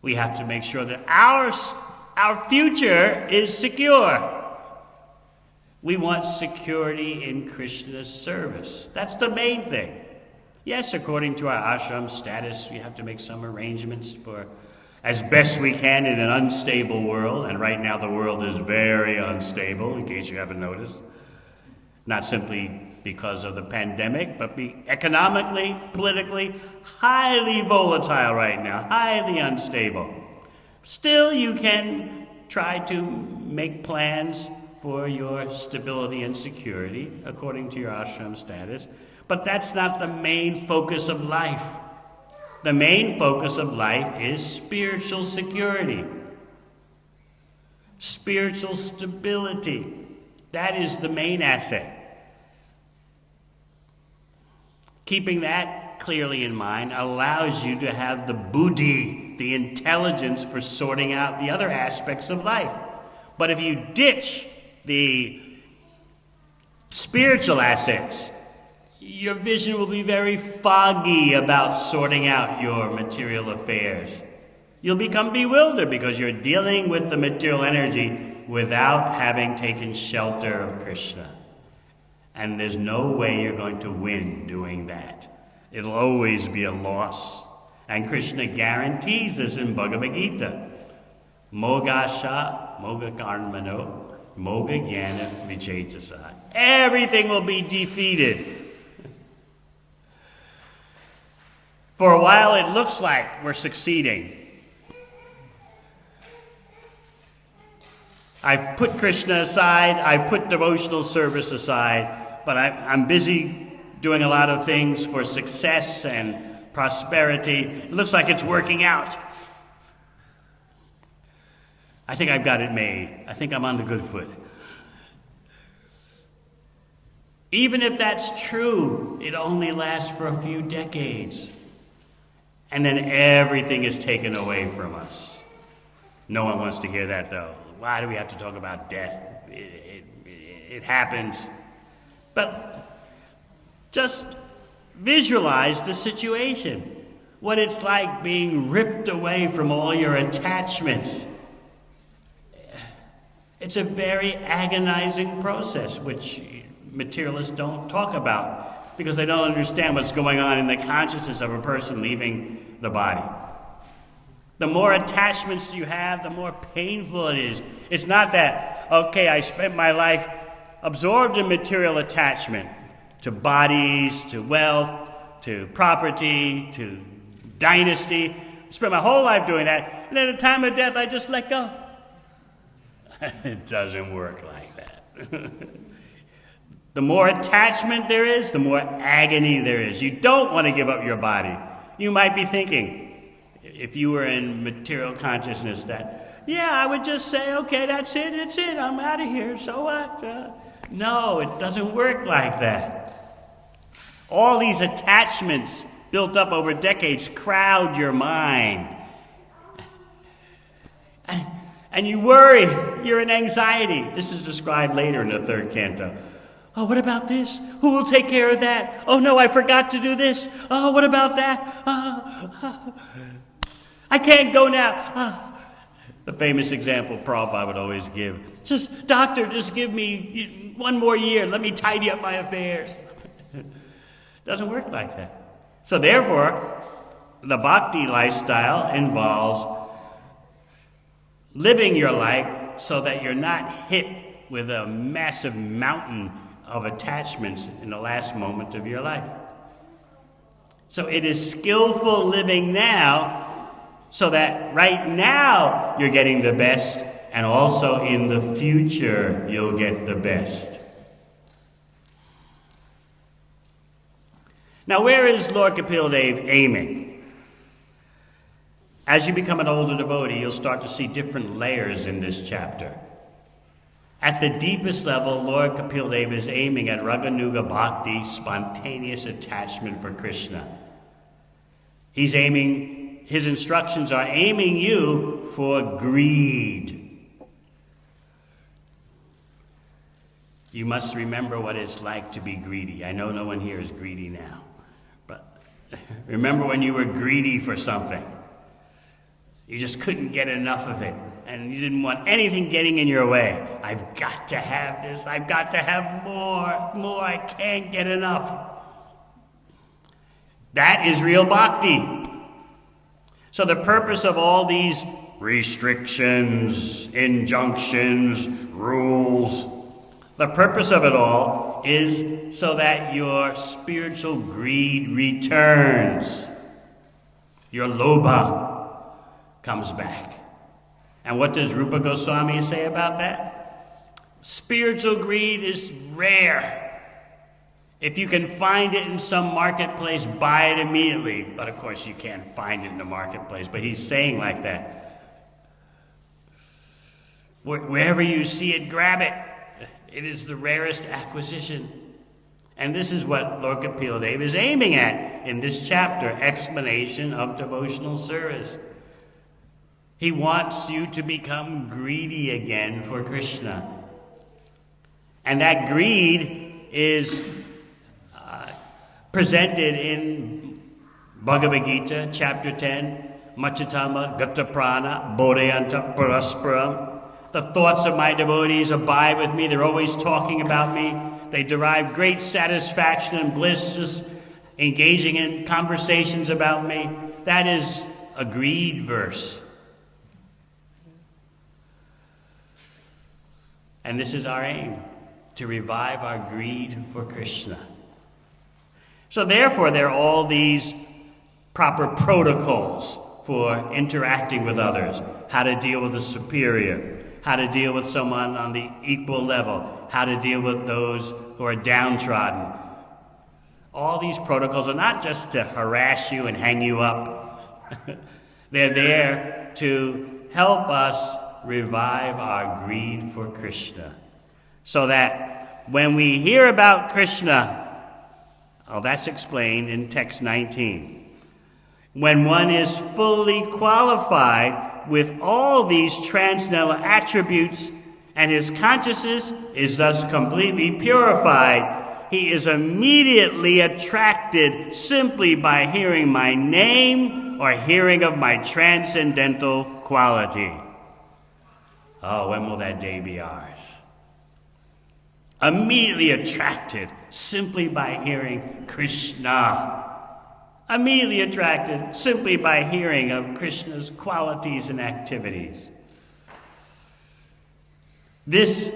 We have to make sure that our future is secure. We want security in Krishna's service. That's the main thing. Yes, according to our ashram status, we have to make some arrangements for, as best we can in an unstable world, and right now the world is very unstable, in case you haven't noticed. Not simply because of the pandemic, but economically, politically, highly volatile right now, highly unstable. Still, you can try to make plans for your stability and security, according to your ashram status. But that's not the main focus of life. The main focus of life is spiritual security. spiritual stability. That is the main asset. Keeping that clearly in mind allows you to have the buddhi, the intelligence for sorting out the other aspects of life. But if you ditch the spiritual assets, your vision will be very foggy about sorting out your material affairs. You'll become bewildered because you're dealing with the material energy without having taken shelter of Krishna. And there's no way you're going to win doing that. It'll always be a loss. And Krishna guarantees this in Bhagavad Gita. Mogasha, moga karmano, moga jnana vichesasa. Everything will be defeated. For a while it looks like we're succeeding. I've put Krishna aside, I've put devotional service aside, but I'm busy doing a lot of things for success and prosperity. It looks like it's working out. I think I've got it made. I think I'm on the good foot. Even if that's true, it only lasts for a few decades. And then everything is taken away from us. No one wants to hear that, though. Why do we have to talk about death? It happens. But just visualize the situation. What it's like being ripped away from all your attachments. It's a very agonizing process, which materialists don't talk about because they don't understand what's going on in the consciousness of a person leaving the body. The more attachments you have, the more painful it is. It's not that, okay, I spent my life absorbed in material attachment to bodies, to wealth, to property, to dynasty. I spent my whole life doing that, and at the time of death, I just let go. It doesn't work like that. The more attachment there is, the more agony there is. You don't want to give up your body. You might be thinking, if you were in material consciousness, that, yeah, I would just say, okay, that's it, I'm out of here, so what? No, it doesn't work like that. All these attachments built up over decades crowd your mind. And you worry, you're in anxiety. This is described later in the third canto. Oh, what about this? Who will take care of that? Oh no, I forgot to do this. Oh, what about that? I can't go now. The famous example Prabhupada would always give. Just, doctor, just give me 1 more year. Let me tidy up my affairs. Doesn't work like that. So therefore, the bhakti lifestyle involves living your life so that you're not hit with a massive mountain of attachments in the last moment of your life. So it is skillful living now so that right now you're getting the best, and also in the future you'll get the best. Now, where is Lord Kapila aiming? As you become an older devotee, you'll start to see different layers in this chapter. At the deepest level, Lord Kapila is aiming at Raganuga Bhakti, spontaneous attachment for Krishna. His instructions are aiming you for greed. You must remember what it's like to be greedy. I know no one here is greedy now, but remember when you were greedy for something. You just couldn't get enough of it, and you didn't want anything getting in your way. I've got to have this. I've got to have more. I can't get enough. That is real bhakti. So the purpose of all these restrictions, injunctions, rules, the purpose of it all is so that your spiritual greed returns. Your lobha comes back. And what does Rupa Goswami say about that? Spiritual greed is rare. If you can find it in some marketplace, buy it immediately. But of course you can't find it in the marketplace, but he's saying like that. Wherever you see it, grab it. It is the rarest acquisition. And this is what Lord Kapila Dev is aiming at in this chapter, Explanation of Devotional Service. He wants you to become greedy again for Krishna. And that greed is presented in Bhagavad Gita, chapter 10, Machatama Gataprana Bodhayanta Parasparam. The thoughts of my devotees abide with me. They're always talking about me. They derive great satisfaction and bliss just engaging in conversations about me. That is a greed verse. And this is our aim, to revive our greed for Krishna. So therefore, there are all these proper protocols for interacting with others, how to deal with a superior, how to deal with someone on the equal level, how to deal with those who are downtrodden. All these protocols are not just to harass you and hang you up. They're there to help us revive our greed for Krishna, so that when we hear about Krishna, that's explained in text 19. When one is fully qualified with all these transcendental attributes and his consciousness is thus completely purified, he is immediately attracted simply by hearing my name or hearing of my transcendental quality. Oh, when will that day be ours? Immediately attracted simply by hearing Krishna. Immediately attracted simply by hearing of Krishna's qualities and activities. This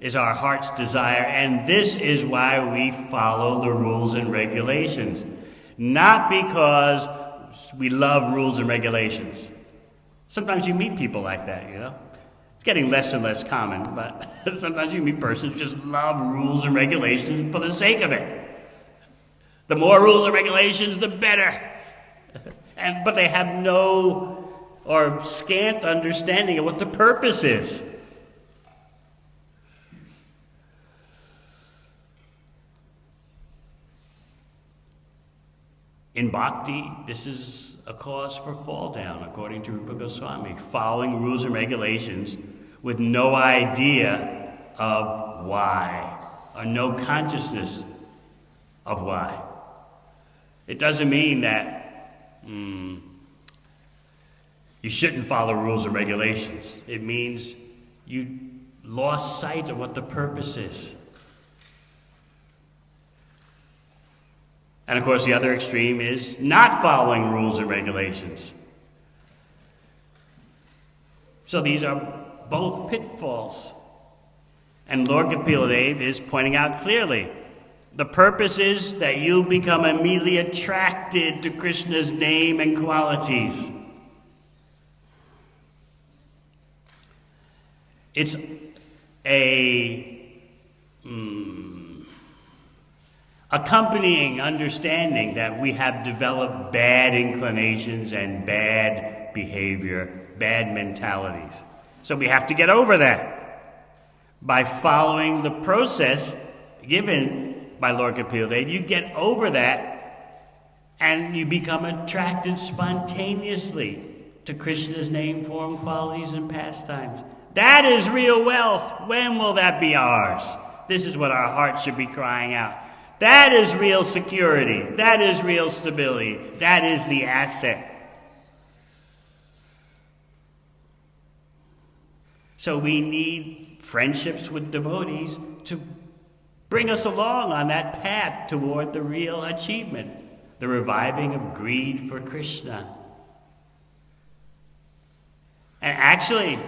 is our heart's desire, and this is why we follow the rules and regulations. Not because we love rules and regulations. Sometimes you meet people like that, you know. It's getting less and less common, but sometimes you meet persons who just love rules and regulations for the sake of it. The more rules and regulations, the better. But they have no or scant understanding of what the purpose is. In bhakti, this is a cause for fall down, according to Rupa Goswami, following rules and regulations with no idea of why, or no consciousness of why. It doesn't mean that you shouldn't follow rules and regulations. It means you lost sight of what the purpose is. And of course, the other extreme is not following rules and regulations. So these are both pitfalls. And Lord Kapila Dev is pointing out clearly, the purpose is that you become immediately attracted to Krishna's name and qualities. It's a accompanying understanding that we have developed bad inclinations and bad behavior, bad mentalities. So we have to get over that. By following the process given by Lord Kapila Dev, you get over that and you become attracted spontaneously to Krishna's name, form, qualities, and pastimes. That is real wealth. When will that be ours? This is what our heart should be crying out. That is real security. That is real stability. That is the asset. So we need friendships with devotees to bring us along on that path toward the real achievement, the reviving of greed for Krishna. And actually,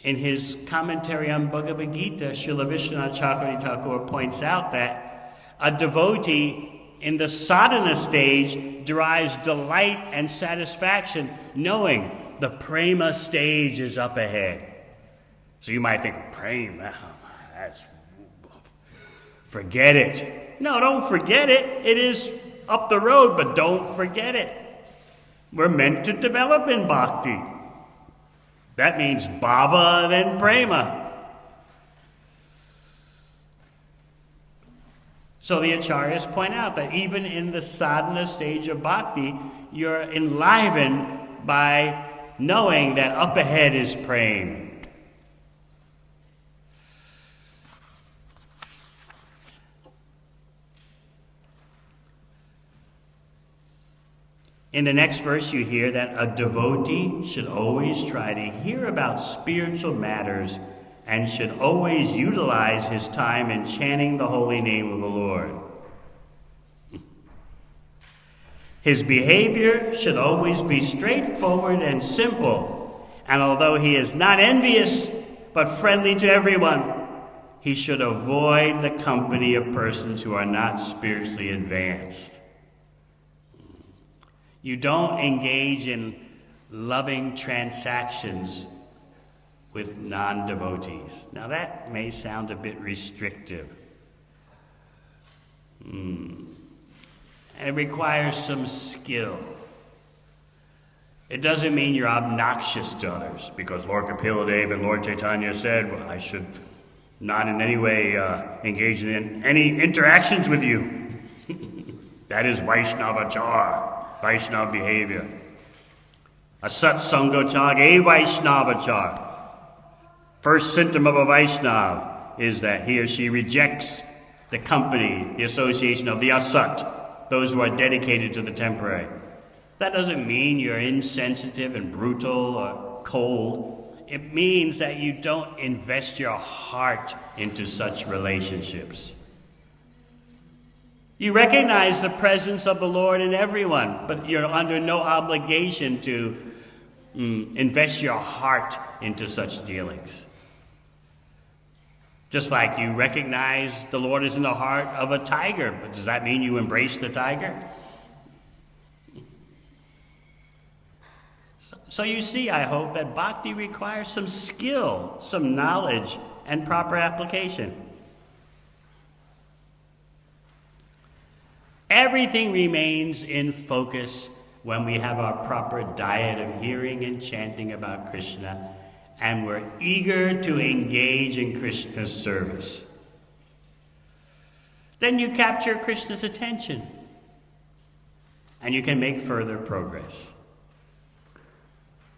in his commentary on Bhagavad Gita, Srila Vishwanath Chakravarti Thakur points out that a devotee in the sadhana stage derives delight and satisfaction knowing the prema stage is up ahead. So you might think, prema, forget it. No, don't forget it. It is up the road, but don't forget it. We're meant to develop in bhakti. That means bhava, then prema. So the acharyas point out that even in the sadhana stage of bhakti, you're enlivened by knowing that up ahead is prema. In the next verse, you hear that a devotee should always try to hear about spiritual matters and should always utilize his time in chanting the holy name of the Lord. His behavior should always be straightforward and simple, and although he is not envious but friendly to everyone, he should avoid the company of persons who are not spiritually advanced. You don't engage in loving transactions with non-devotees. Now that may sound a bit restrictive. And it requires some skill. It doesn't mean you're obnoxious to others, because Lord Kapila Dev and Lord Chaitanya said, well, I should not in any way engage in any interactions with you. That is Vaishnavachar. Vaishnava behavior. Asat Sangachar, a Vaishnavachar. First symptom of a Vaishnava is that he or she rejects the company, the association of the asat, those who are dedicated to the temporary. That doesn't mean you're insensitive and brutal or cold. It means that you don't invest your heart into such relationships. You recognize the presence of the Lord in everyone, but you're under no obligation to invest your heart into such dealings. Just like you recognize the Lord is in the heart of a tiger, but does that mean you embrace the tiger? So you see, I hope, that bhakti requires some skill, some knowledge, and proper application. Everything remains in focus when we have our proper diet of hearing and chanting about Krishna, and we're eager to engage in Krishna's service. Then you capture Krishna's attention, and you can make further progress.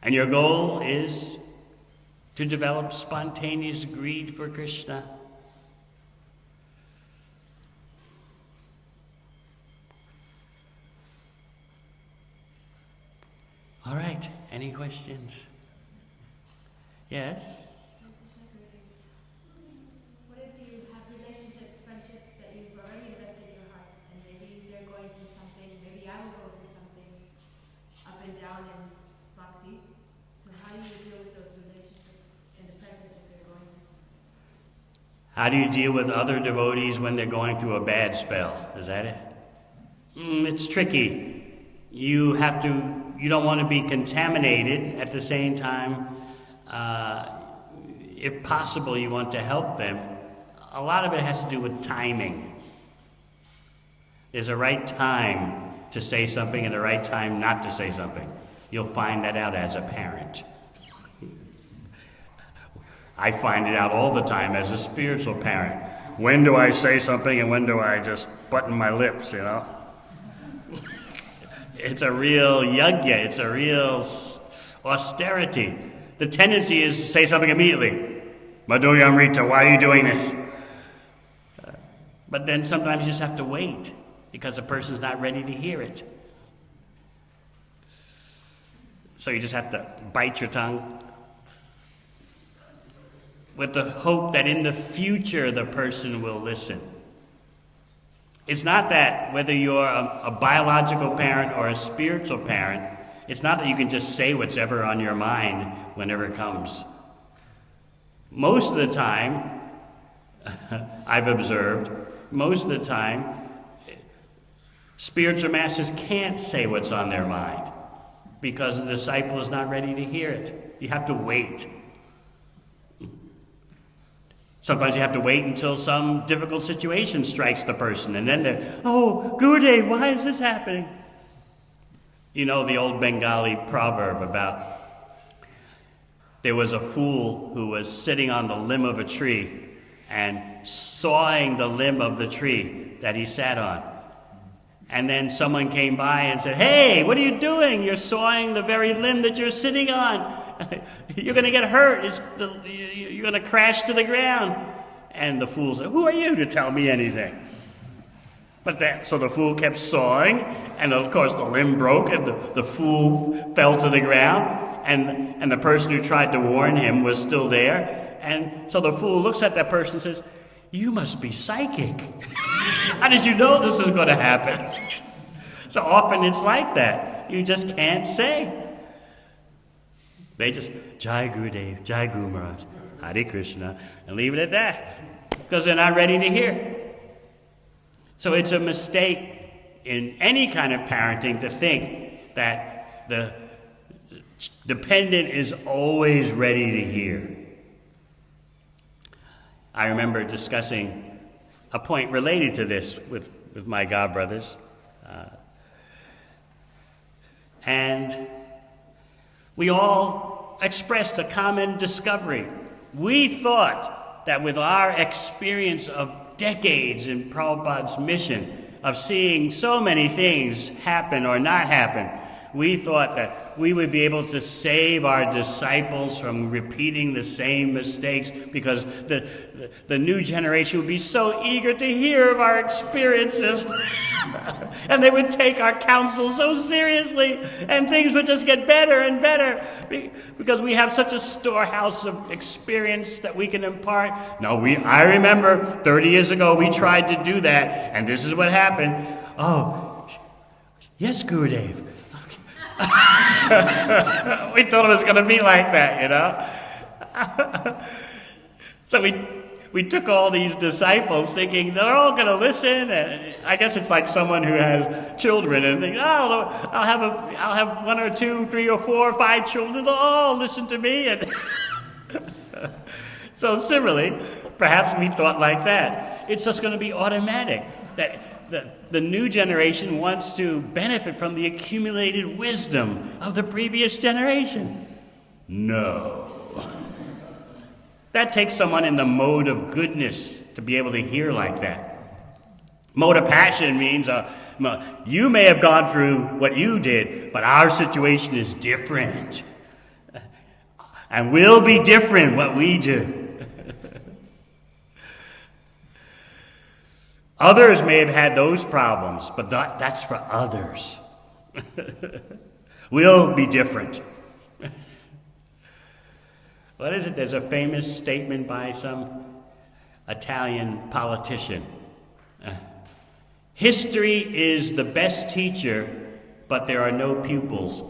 And your goal is to develop spontaneous greed for Krishna. All right, any questions? Yes? What if you have relationships, friendships that you've already invested your heart, and maybe they're going through something, maybe I will go through something up and down in bhakti. So how do you deal with those relationships in the present if they're going through something? How do you deal with other devotees when they're going through a bad spell? Is that it? It's tricky. You don't want to be contaminated. At the same time, if possible, you want to help them. A lot of it has to do with timing. There's a right time to say something and a right time not to say something. You'll find that out as a parent. I find it out all the time as a spiritual parent. When do I say something and when do I just button my lips, you know? It's a real yajna, it's a real austerity. The tendency is to say something immediately. Madhuyamrita, why are you doing this? But then sometimes you just have to wait because the person's not ready to hear it. So you just have to bite your tongue with the hope that in the future the person will listen. It's not that whether you're a biological parent or a spiritual parent, it's not that you can just say what's ever on your mind whenever it comes. Most of the time, I've observed, most of the time, spiritual masters can't say what's on their mind because the disciple is not ready to hear it. You have to wait. Sometimes you have to wait until some difficult situation strikes the person, and then they're, oh, Gurudev, why is this happening? You know the old Bengali proverb about there was a fool who was sitting on the limb of a tree and sawing the limb of the tree that he sat on. And then someone came by and said, "Hey, what are you doing? You're sawing the very limb that you're sitting on. You're going to get hurt. You're going to crash to the ground." And the fool said, "Who are you to tell me anything?" So the fool kept sawing, and of course the limb broke, and the fool fell to the ground, and the person who tried to warn him was still there. And so the fool looks at that person and says, "You must be psychic. How did you know this was going to happen?" So often it's like that. You just can't say. They just, "Jai Gurudev, Jai Guru Maharaj, Hare Krishna," and leave it at that, because they're not ready to hear. So it's a mistake in any kind of parenting to think that the dependent is always ready to hear. I remember discussing a point related to this with my godbrothers. And we all expressed a common discovery. We thought that with our experience of decades in Prabhupada's mission, of seeing so many things happen or not happen, we thought that we would be able to save our disciples from repeating the same mistakes, because the new generation would be so eager to hear of our experiences. And they would take our counsel so seriously, and things would just get better and better, because we have such a storehouse of experience that we can impart. No, I remember 30 years ago we tried to do that, and this is what happened. "Oh, yes, Gurudev." We thought it was going to be like that, you know. So we took all these disciples thinking they're all going to listen. And I guess it's like someone who has children and thinks, "Oh, I'll have 1 or 2, 3 or 4 or 5 children. They'll all listen to me." And so similarly, perhaps we thought like that. It's just going to be automatic, that the new generation wants to benefit from the accumulated wisdom of the previous generation. No. That takes someone in the mode of goodness to be able to hear like that. Mode of passion means you may have gone through what you did, but our situation is different. And will be different what we do. Others may have had those problems, but that's for others. We'll be different. What is it? There's a famous statement by some Italian politician. "History is the best teacher, but there are no pupils."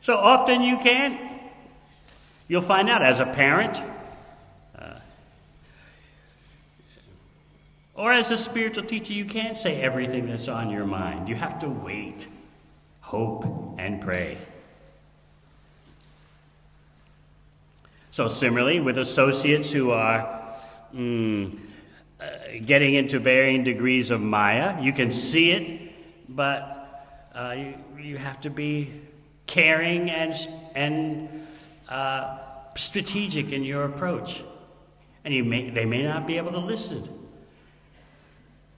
So often you'll find out as a parent or as a spiritual teacher, you can't say everything that's on your mind. You have to wait, hope, and pray. So similarly, with associates who are getting into varying degrees of Maya, you can see it, but you have to be caring and strategic in your approach. And they may not be able to listen.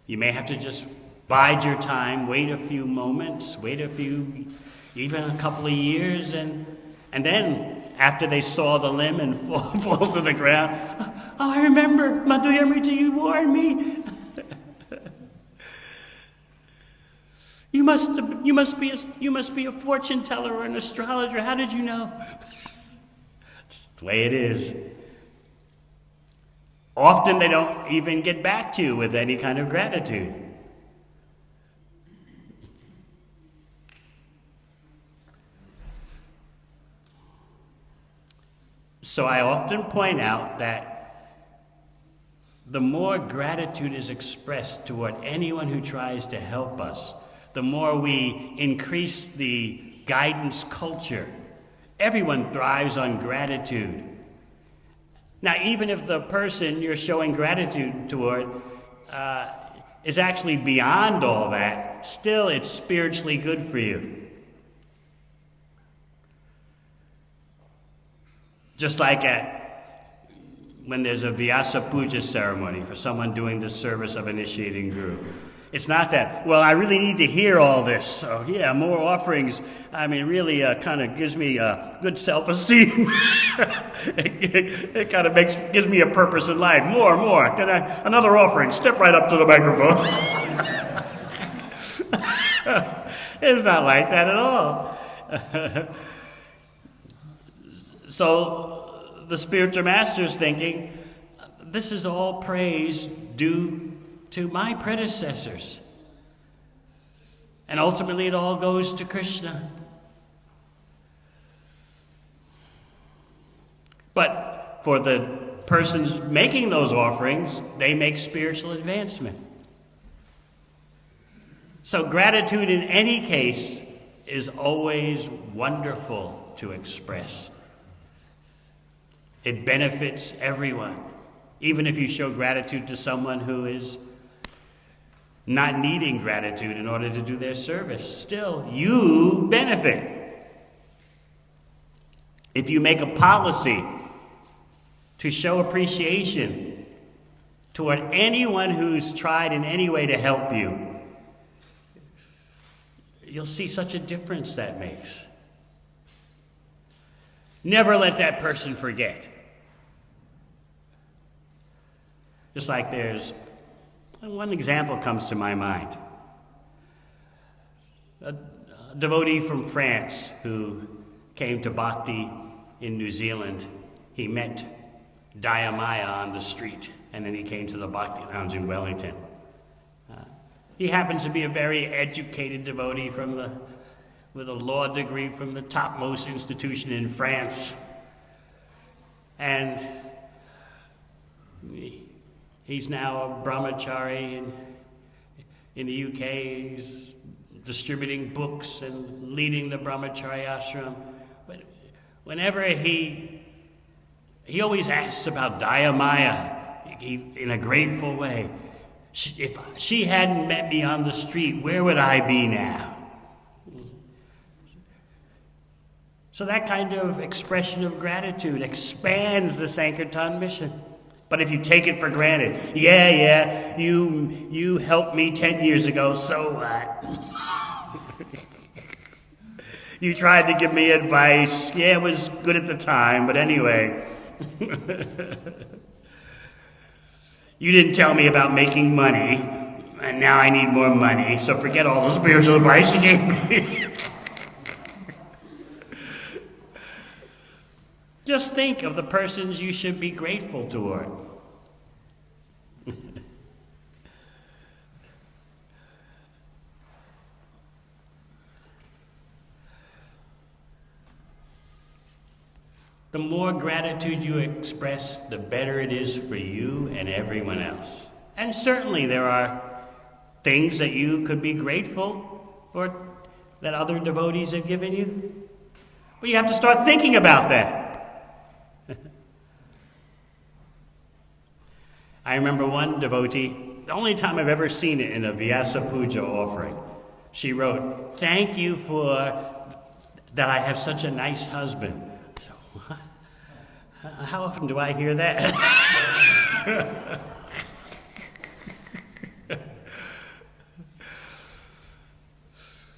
You may have to just bide your time, wait a few moments, even a couple of years, and then after they saw the limb and fall to the ground, "Oh, I remember, Madhuyamrita, you warned me. You must be a fortune teller or an astrologer. How did you know?" That's the way it is. Often they don't even get back to you with any kind of gratitude. So I often point out that the more gratitude is expressed toward anyone who tries to help us, the more we increase the guidance culture. Everyone thrives on gratitude. Now, even if the person you're showing gratitude toward is actually beyond all that, still it's spiritually good for you. Just like when there's a Vyasa Puja ceremony for someone doing the service of initiating group. It's not that, well, I really need to hear all this, so yeah, more offerings. I mean, really kind of gives me good self-esteem. It kind of gives me a purpose in life. More. Another offering. Step right up to the microphone. It's not like that at all. So the spiritual master is thinking, this is all praise due to my predecessors. And ultimately it all goes to Krishna. But for the persons making those offerings, they make spiritual advancement. So gratitude in any case is always wonderful to express. It benefits everyone. Even if you show gratitude to someone who is not needing gratitude in order to do their service, still you benefit. If you make a policy to show appreciation toward anyone who's tried in any way to help you, you'll see such a difference that makes. Never let that person forget. Just like there's one example comes to my mind. A devotee from France who came to Bhakti in New Zealand. He met Dayamaya on the street, and then he came to the Bhakti Lounge in Wellington. He happens to be a very educated devotee with a law degree from the topmost institution in France. And he's now a brahmachari in the UK. He's distributing books and leading the brahmachari ashram. But whenever he always asks about Dayamaya in a grateful way. If she hadn't met me on the street, where would I be now? So that kind of expression of gratitude expands the Sankirtan mission. But if you take it for granted, you helped me 10 years ago, so what? You tried to give me advice. Yeah, it was good at the time, but anyway. You didn't tell me about making money, and now I need more money, so forget all the spiritual advice you gave me. Just think of the persons you should be grateful toward. The more gratitude you express, the better it is for you and everyone else. And certainly there are things that you could be grateful for that other devotees have given you. But you have to start thinking about that. I remember one devotee, the only time I've ever seen it in a Vyasa Puja offering, she wrote, "Thank you for that I have such a nice husband." How often do I hear that?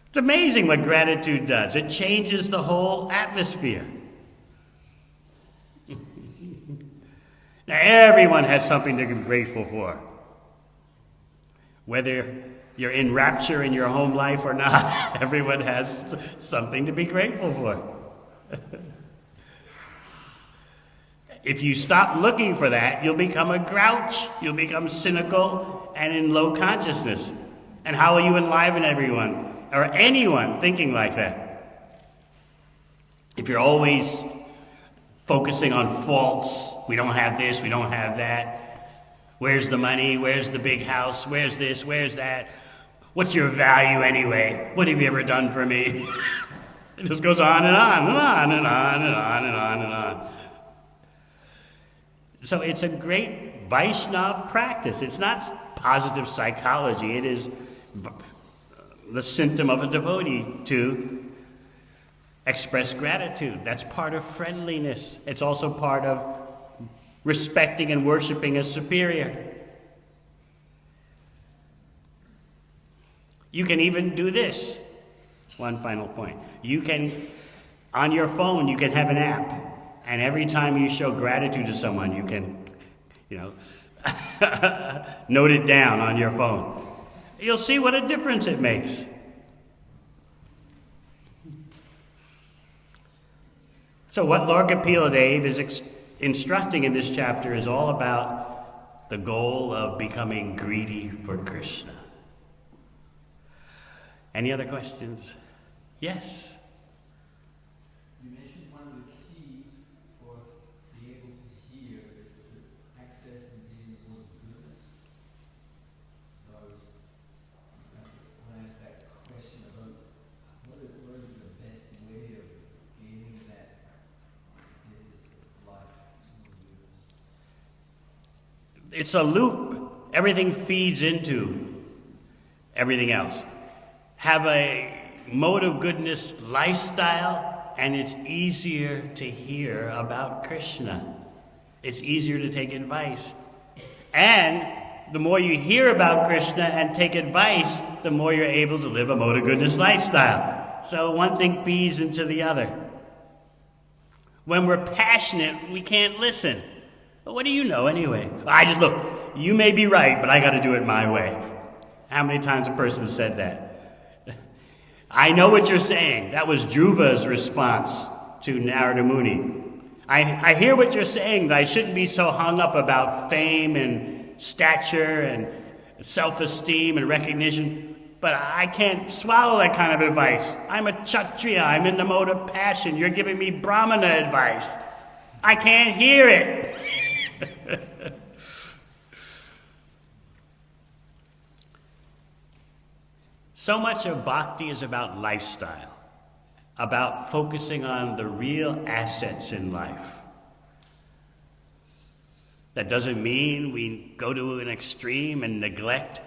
It's amazing what gratitude does. It changes the whole atmosphere. Now, everyone has something to be grateful for. Whether you're in rapture in your home life or not, everyone has something to be grateful for. If you stop looking for that, you'll become a grouch, you'll become cynical and in low consciousness. And how will you enliven everyone, or anyone thinking like that? If you're always focusing on faults, we don't have this, we don't have that. Where's the money? Where's the big house? Where's this? Where's that? What's your value anyway? What have you ever done for me? It just goes on and on and on and on and on and on and on. So it's a great Vaishnava practice. It's not positive psychology. It is the symptom of a devotee to express gratitude. That's part of friendliness. It's also part of respecting and worshiping a superior. You can even do this. One final point. You can, on your phone, you can have an app, and every time you show gratitude to someone, you can, note it down on your phone. You'll see what a difference it makes. So what Lord Kapila Dev is instructing in this chapter is all about the goal of becoming greedy for Krishna. Any other questions? Yes? You mentioned one of the keys for being able to hear is to access and be more goodness. So I want to ask that question about what is the best way of gaining that status of life in goodness? It's a loop. Everything feeds into everything else. Have a mode of goodness lifestyle, and it's easier to hear about Krishna. It's easier to take advice. And the more you hear about Krishna and take advice, the more you're able to live a mode of goodness lifestyle. So one thing feeds into the other. When we're passionate, we can't listen. But what do you know anyway? Look, you may be right, but I got to do it my way. How many times a person has said that? I know what you're saying. That was Dhruva's response to Narada Muni. I hear what you're saying, that I shouldn't be so hung up about fame and stature and self-esteem and recognition, but I can't swallow that kind of advice. I'm a Kshatriya. I'm in the mode of passion. You're giving me Brahmana advice. I can't hear it. So much of bhakti is about lifestyle, about focusing on the real assets in life. That doesn't mean we go to an extreme and neglect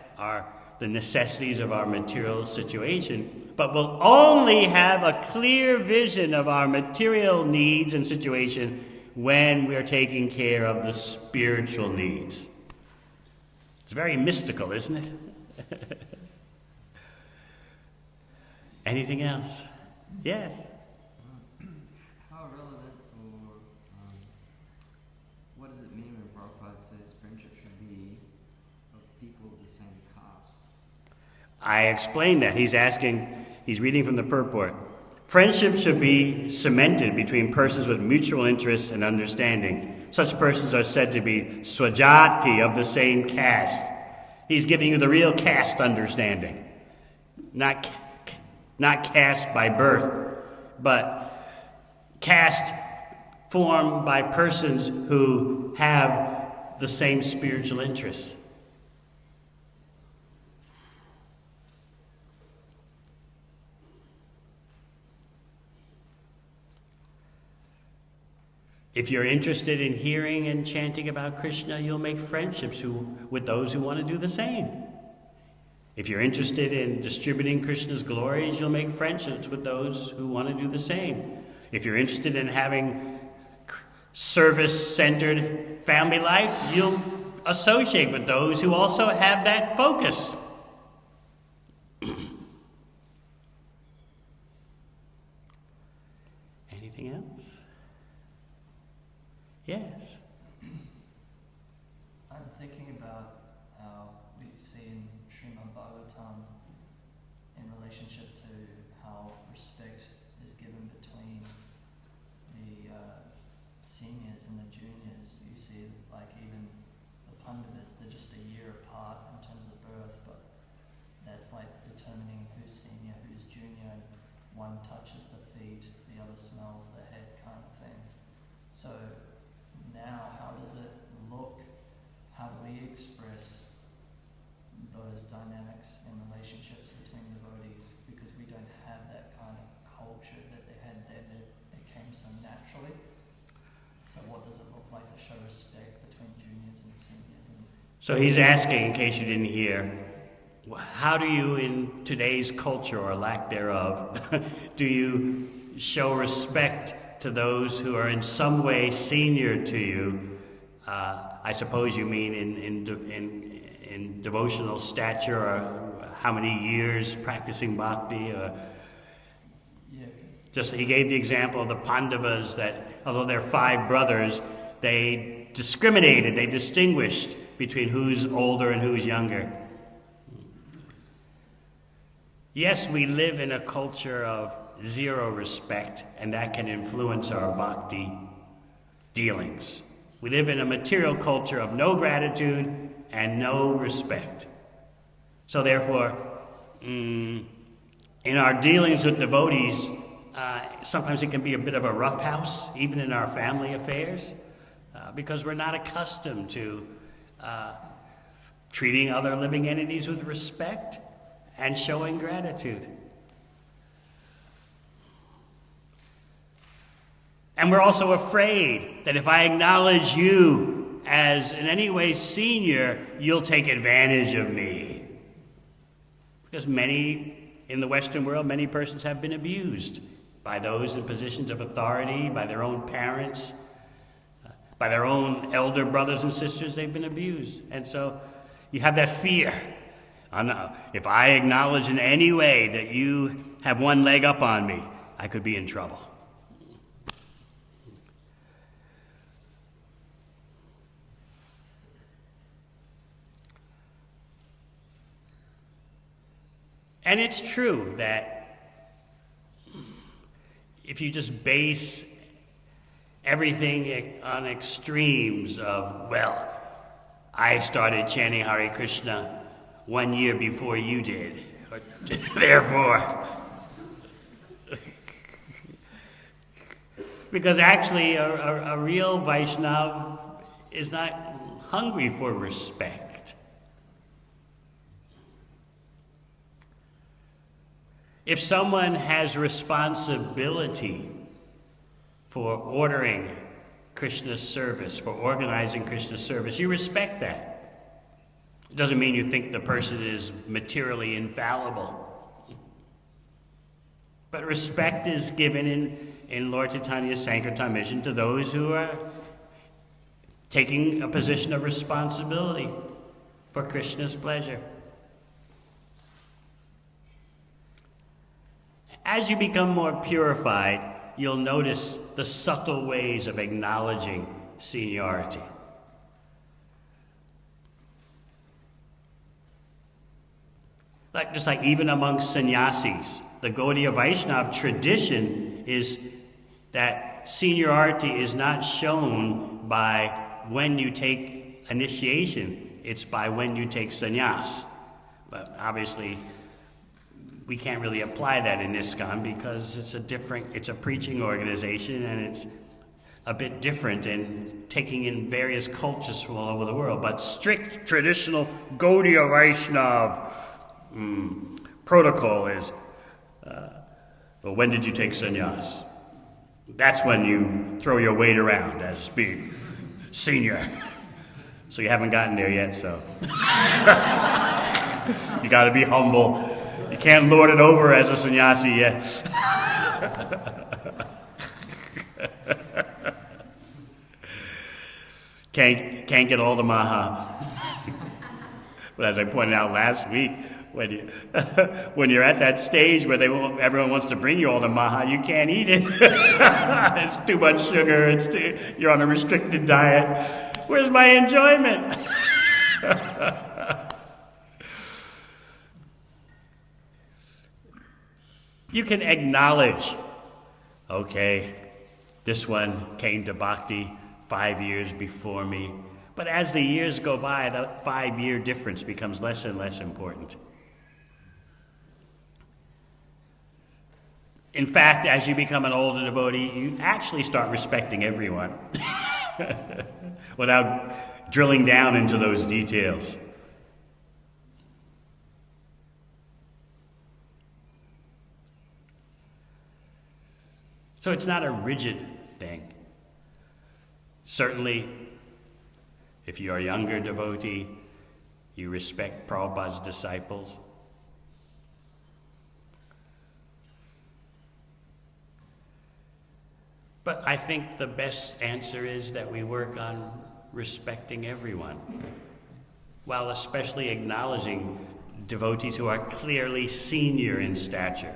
the necessities of our material situation, but we'll only have a clear vision of our material needs and situation when we're taking care of the spiritual needs. It's very mystical, isn't it? Anything else? Yes. How relevant or what does it mean when Prabhupada says friendship should be of people of the same caste? I explained that. He's reading from the purport. Friendship should be cemented between persons with mutual interests and understanding. Such persons are said to be swajati, of the same caste. He's giving you the real caste understanding. Not caste by birth, but caste formed by persons who have the same spiritual interests. If you're interested in hearing and chanting about Krishna, you'll make friendships with those who want to do the same. If you're interested in distributing Krishna's glories, you'll make friendships with those who want to do the same. If you're interested in having service-centered family life, you'll associate with those who also have that focus. Anything else? Yes. I'm thinking about how we see in Srimad Bhagavatam in relationship to how respect is given between the seniors and the juniors. You see, like even the Pandavas, they're just a year apart in terms of birth, but that's like determining who's senior, who's junior. One touches the feet, the other smells the head, kind of thing. So now, how does it look? How do we express those dynamics in relationships between devotees? Because we don't have that kind of culture that they had there. It came so naturally. So what does it look like to show respect between juniors and seniors? And So he's asking, in case you didn't hear, how do you, in today's culture or lack thereof, do you show respect to those who are in some way senior to you? I suppose you mean in devotional stature, or how many years practicing bhakti? Just he gave the example of the Pandavas that, although they're 5 brothers, they discriminated, they distinguished between who's older and who's younger. Yes, we live in a culture of zero respect, and that can influence our bhakti dealings. We live in a material culture of no gratitude and no respect. So therefore, in our dealings with devotees, sometimes it can be a bit of a roughhouse, even in our family affairs, because we're not accustomed to treating other living entities with respect and showing gratitude. And we're also afraid that if I acknowledge you as in any way senior, you'll take advantage of me. Because in the Western world, many persons have been abused by those in positions of authority, by their own parents, by their own elder brothers and sisters. They've been abused. And so you have that fear. If I acknowledge in any way that you have one leg up on me, I could be in trouble. And it's true that if you just base everything on extremes of, well, I started chanting Hare Krishna 1 year before you did, therefore. Because actually a real Vaishnava is not hungry for respect. If someone has responsibility for ordering Krishna's service, for organizing Krishna's service, you respect that. It doesn't mean you think the person is materially infallible. But respect is given in Lord Chaitanya's Sankirtan mission to those who are taking a position of responsibility for Krishna's pleasure. As you become more purified, you'll notice the subtle ways of acknowledging seniority. Just like even among sannyasis, the Gaudiya Vaishnava tradition is that seniority is not shown by when you take initiation, it's by when you take sannyas. But obviously, we can't really apply that in ISKCON because it's a preaching organization and it's a bit different in taking in various cultures from all over the world. But strict traditional Gaudiya Vaishnava protocol is, well, when did you take sannyas? That's when you throw your weight around as being senior. So you haven't gotten there yet, so. You gotta be humble. You can't lord it over as a sannyasi yet. Can't get all the maha. But as I pointed out last week, when you're at that stage where everyone wants to bring you all the maha, you can't eat it. It's too much sugar. You're on a restricted diet. Where's my enjoyment? You can acknowledge, okay, this one came to bhakti 5 years before me. But as the years go by, the 5-year difference becomes less and less important. In fact, as you become an older devotee, you actually start respecting everyone without drilling down into those details. So it's not a rigid thing. Certainly, if you're a younger devotee, You respect Prabhupada's disciples. But I think the best answer is that we work on respecting everyone, while especially acknowledging devotees who are clearly senior in stature.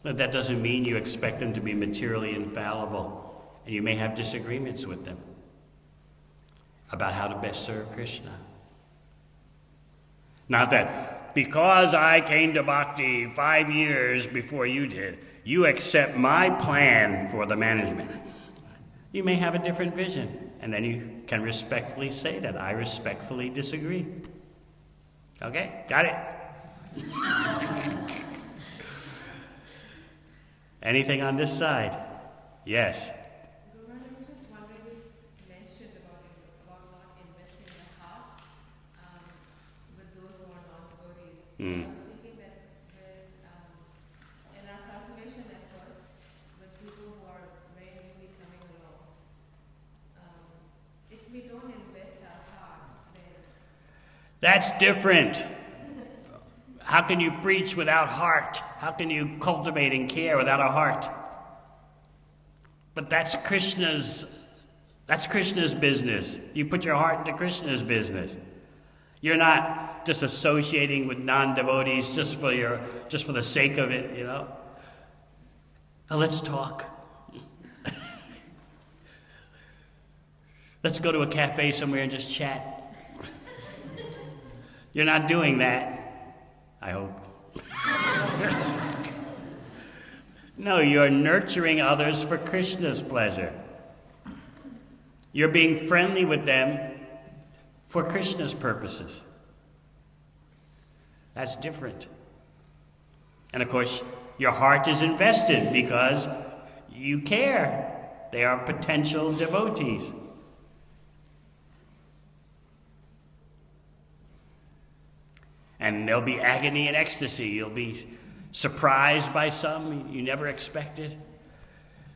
But that doesn't mean you expect them to be materially infallible, and you may have disagreements with them about how to best serve Krishna. Not that because I came to Bhakti 5 years before you did, you accept my plan for the management. You may have a different vision, and then you can respectfully say that. I respectfully disagree. Okay? Got it? Anything on this side? Yes. Guru, I was just wondering, you mentioned about not investing in the heart with those who are non-devotees. So I was thinking that in our cultivation efforts, with people who are very newly coming along, if we don't invest our heart, then... That's different. How can you preach without heart? How can you cultivate and care without a heart? But that's Krishna's business. You put your heart into Krishna's business. You're not just associating with non-devotees just for the sake of it, you know. Now let's talk. Let's go to a cafe somewhere and just chat. You're not doing that. I hope. No, you're nurturing others for Krishna's pleasure. You're being friendly with them for Krishna's purposes. That's different. And of course, your heart is invested because you care. They are potential devotees. And there'll be agony and ecstasy. You'll be surprised by some you never expected.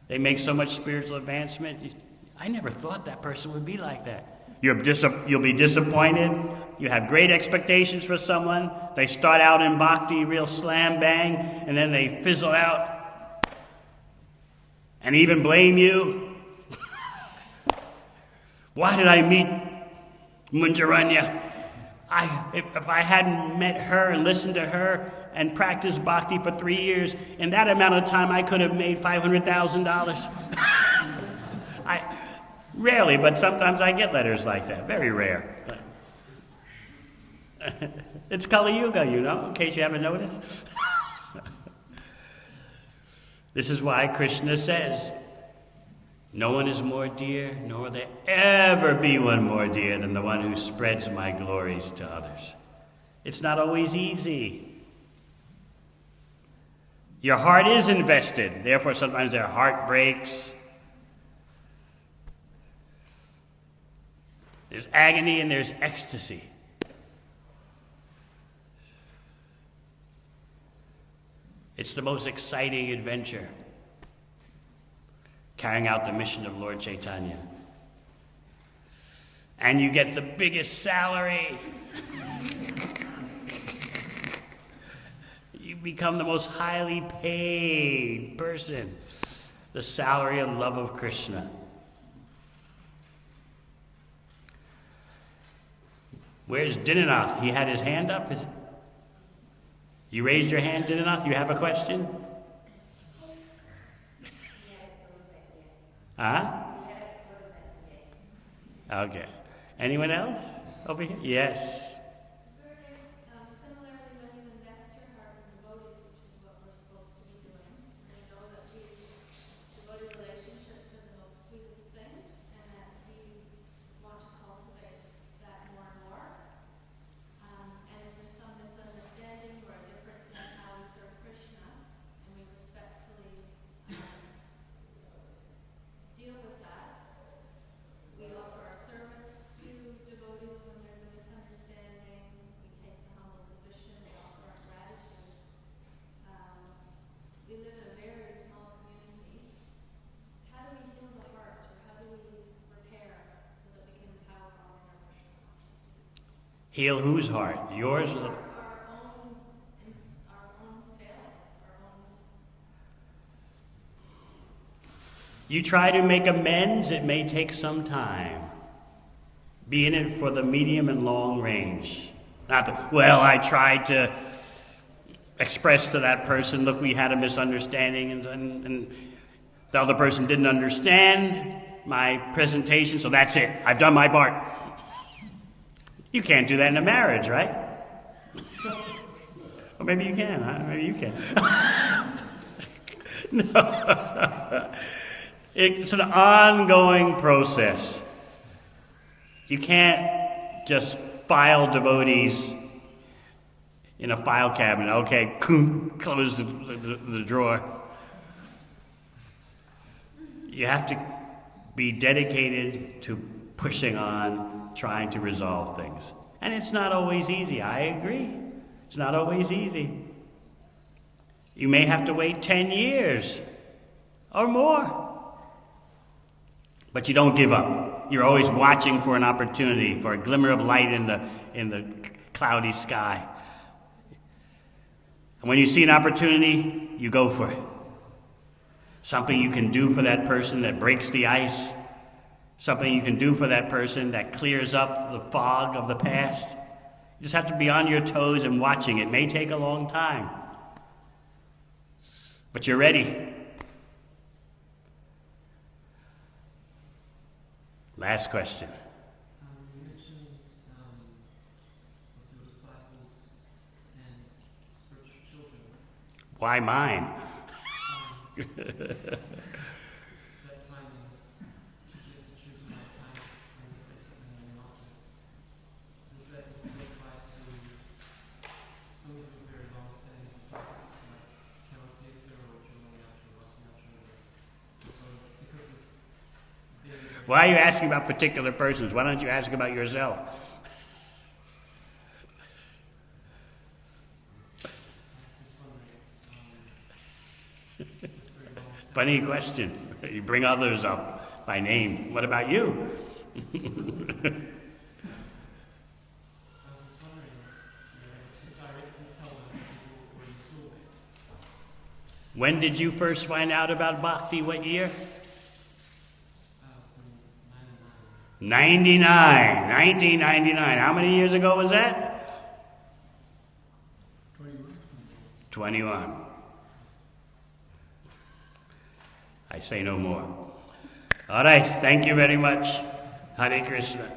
They make so much spiritual advancement. I never thought that person would be like that. You'll be disappointed. You have great expectations for someone. They start out in bhakti, real slam bang, and then they fizzle out and even blame you. Why did I meet Munjaranya? If I hadn't met her and listened to her and practiced bhakti for 3 years, in that amount of time I could have made $500,000. Rarely, but sometimes I get letters like that. Very rare. It's Kali Yuga, you know, in case you haven't noticed. This is why Krishna says, no one is more dear, nor will there ever be one more dear than the one who spreads my glories to others. It's not always easy. Your heart is invested. Therefore, sometimes their heart breaks. There's agony and there's ecstasy. It's the most exciting adventure, carrying out the mission of Lord Chaitanya. And you get the biggest salary. You become the most highly paid person. The salary and love of Krishna. Where's Dinanath? He had his hand up. You raised your hand, Dinanath? You have a question? Huh? Okay. Anyone else over here? Yes. Similarly, when you invest your heart in devotees, which is what we're supposed to be doing, I know that devotee relationships are the most sweetest thing, and that we want to cultivate that more and more. And if there's some misunderstanding or a difference in how we serve Krishna, and we respectfully deal with that, we offer our service to devotees when there's a misunderstanding. Heal whose heart? Yours? Our own failings, our own. You try to make amends, it may take some time. Be in it for the medium and long range. Not that, well, I tried to express to that person, look, we had a misunderstanding, and the other person didn't understand my presentation, so that's it. I've done my part. You can't do that in a marriage, right? Or maybe you can. Huh? Maybe you can. No. It's an ongoing process. You can't just file devotees in a file cabinet. Okay, close the drawer. You have to be dedicated to pushing on, trying to resolve things. And it's not always easy, I agree. It's not always easy. You may have to wait 10 years or more. But you don't give up. You're always watching for an opportunity, for a glimmer of light in the cloudy sky. And when you see an opportunity, you go for it. Something you can do for that person that breaks the ice. Something you can do for that person that clears up the fog of the past. You just have to be on your toes and watching. It may take a long time. But you're ready. Last question. You mentioned with your disciples and spiritual children. Why mine? That time is, you have to choose my time when to say something and not to. Does that also apply to some of your very long-standing disciples, like Kapila or Varshana, because of their... Why are you asking about particular persons? Why don't you ask about yourself? Funny question. You bring others up by name. What about you? I was just wondering if you're able to directly tell those people where you saw them. When did you first find out about bhakti? What year? It was in 99. 1999. How many years ago was that? 21. I say no more. All right. Thank you very much. Hare Krishna.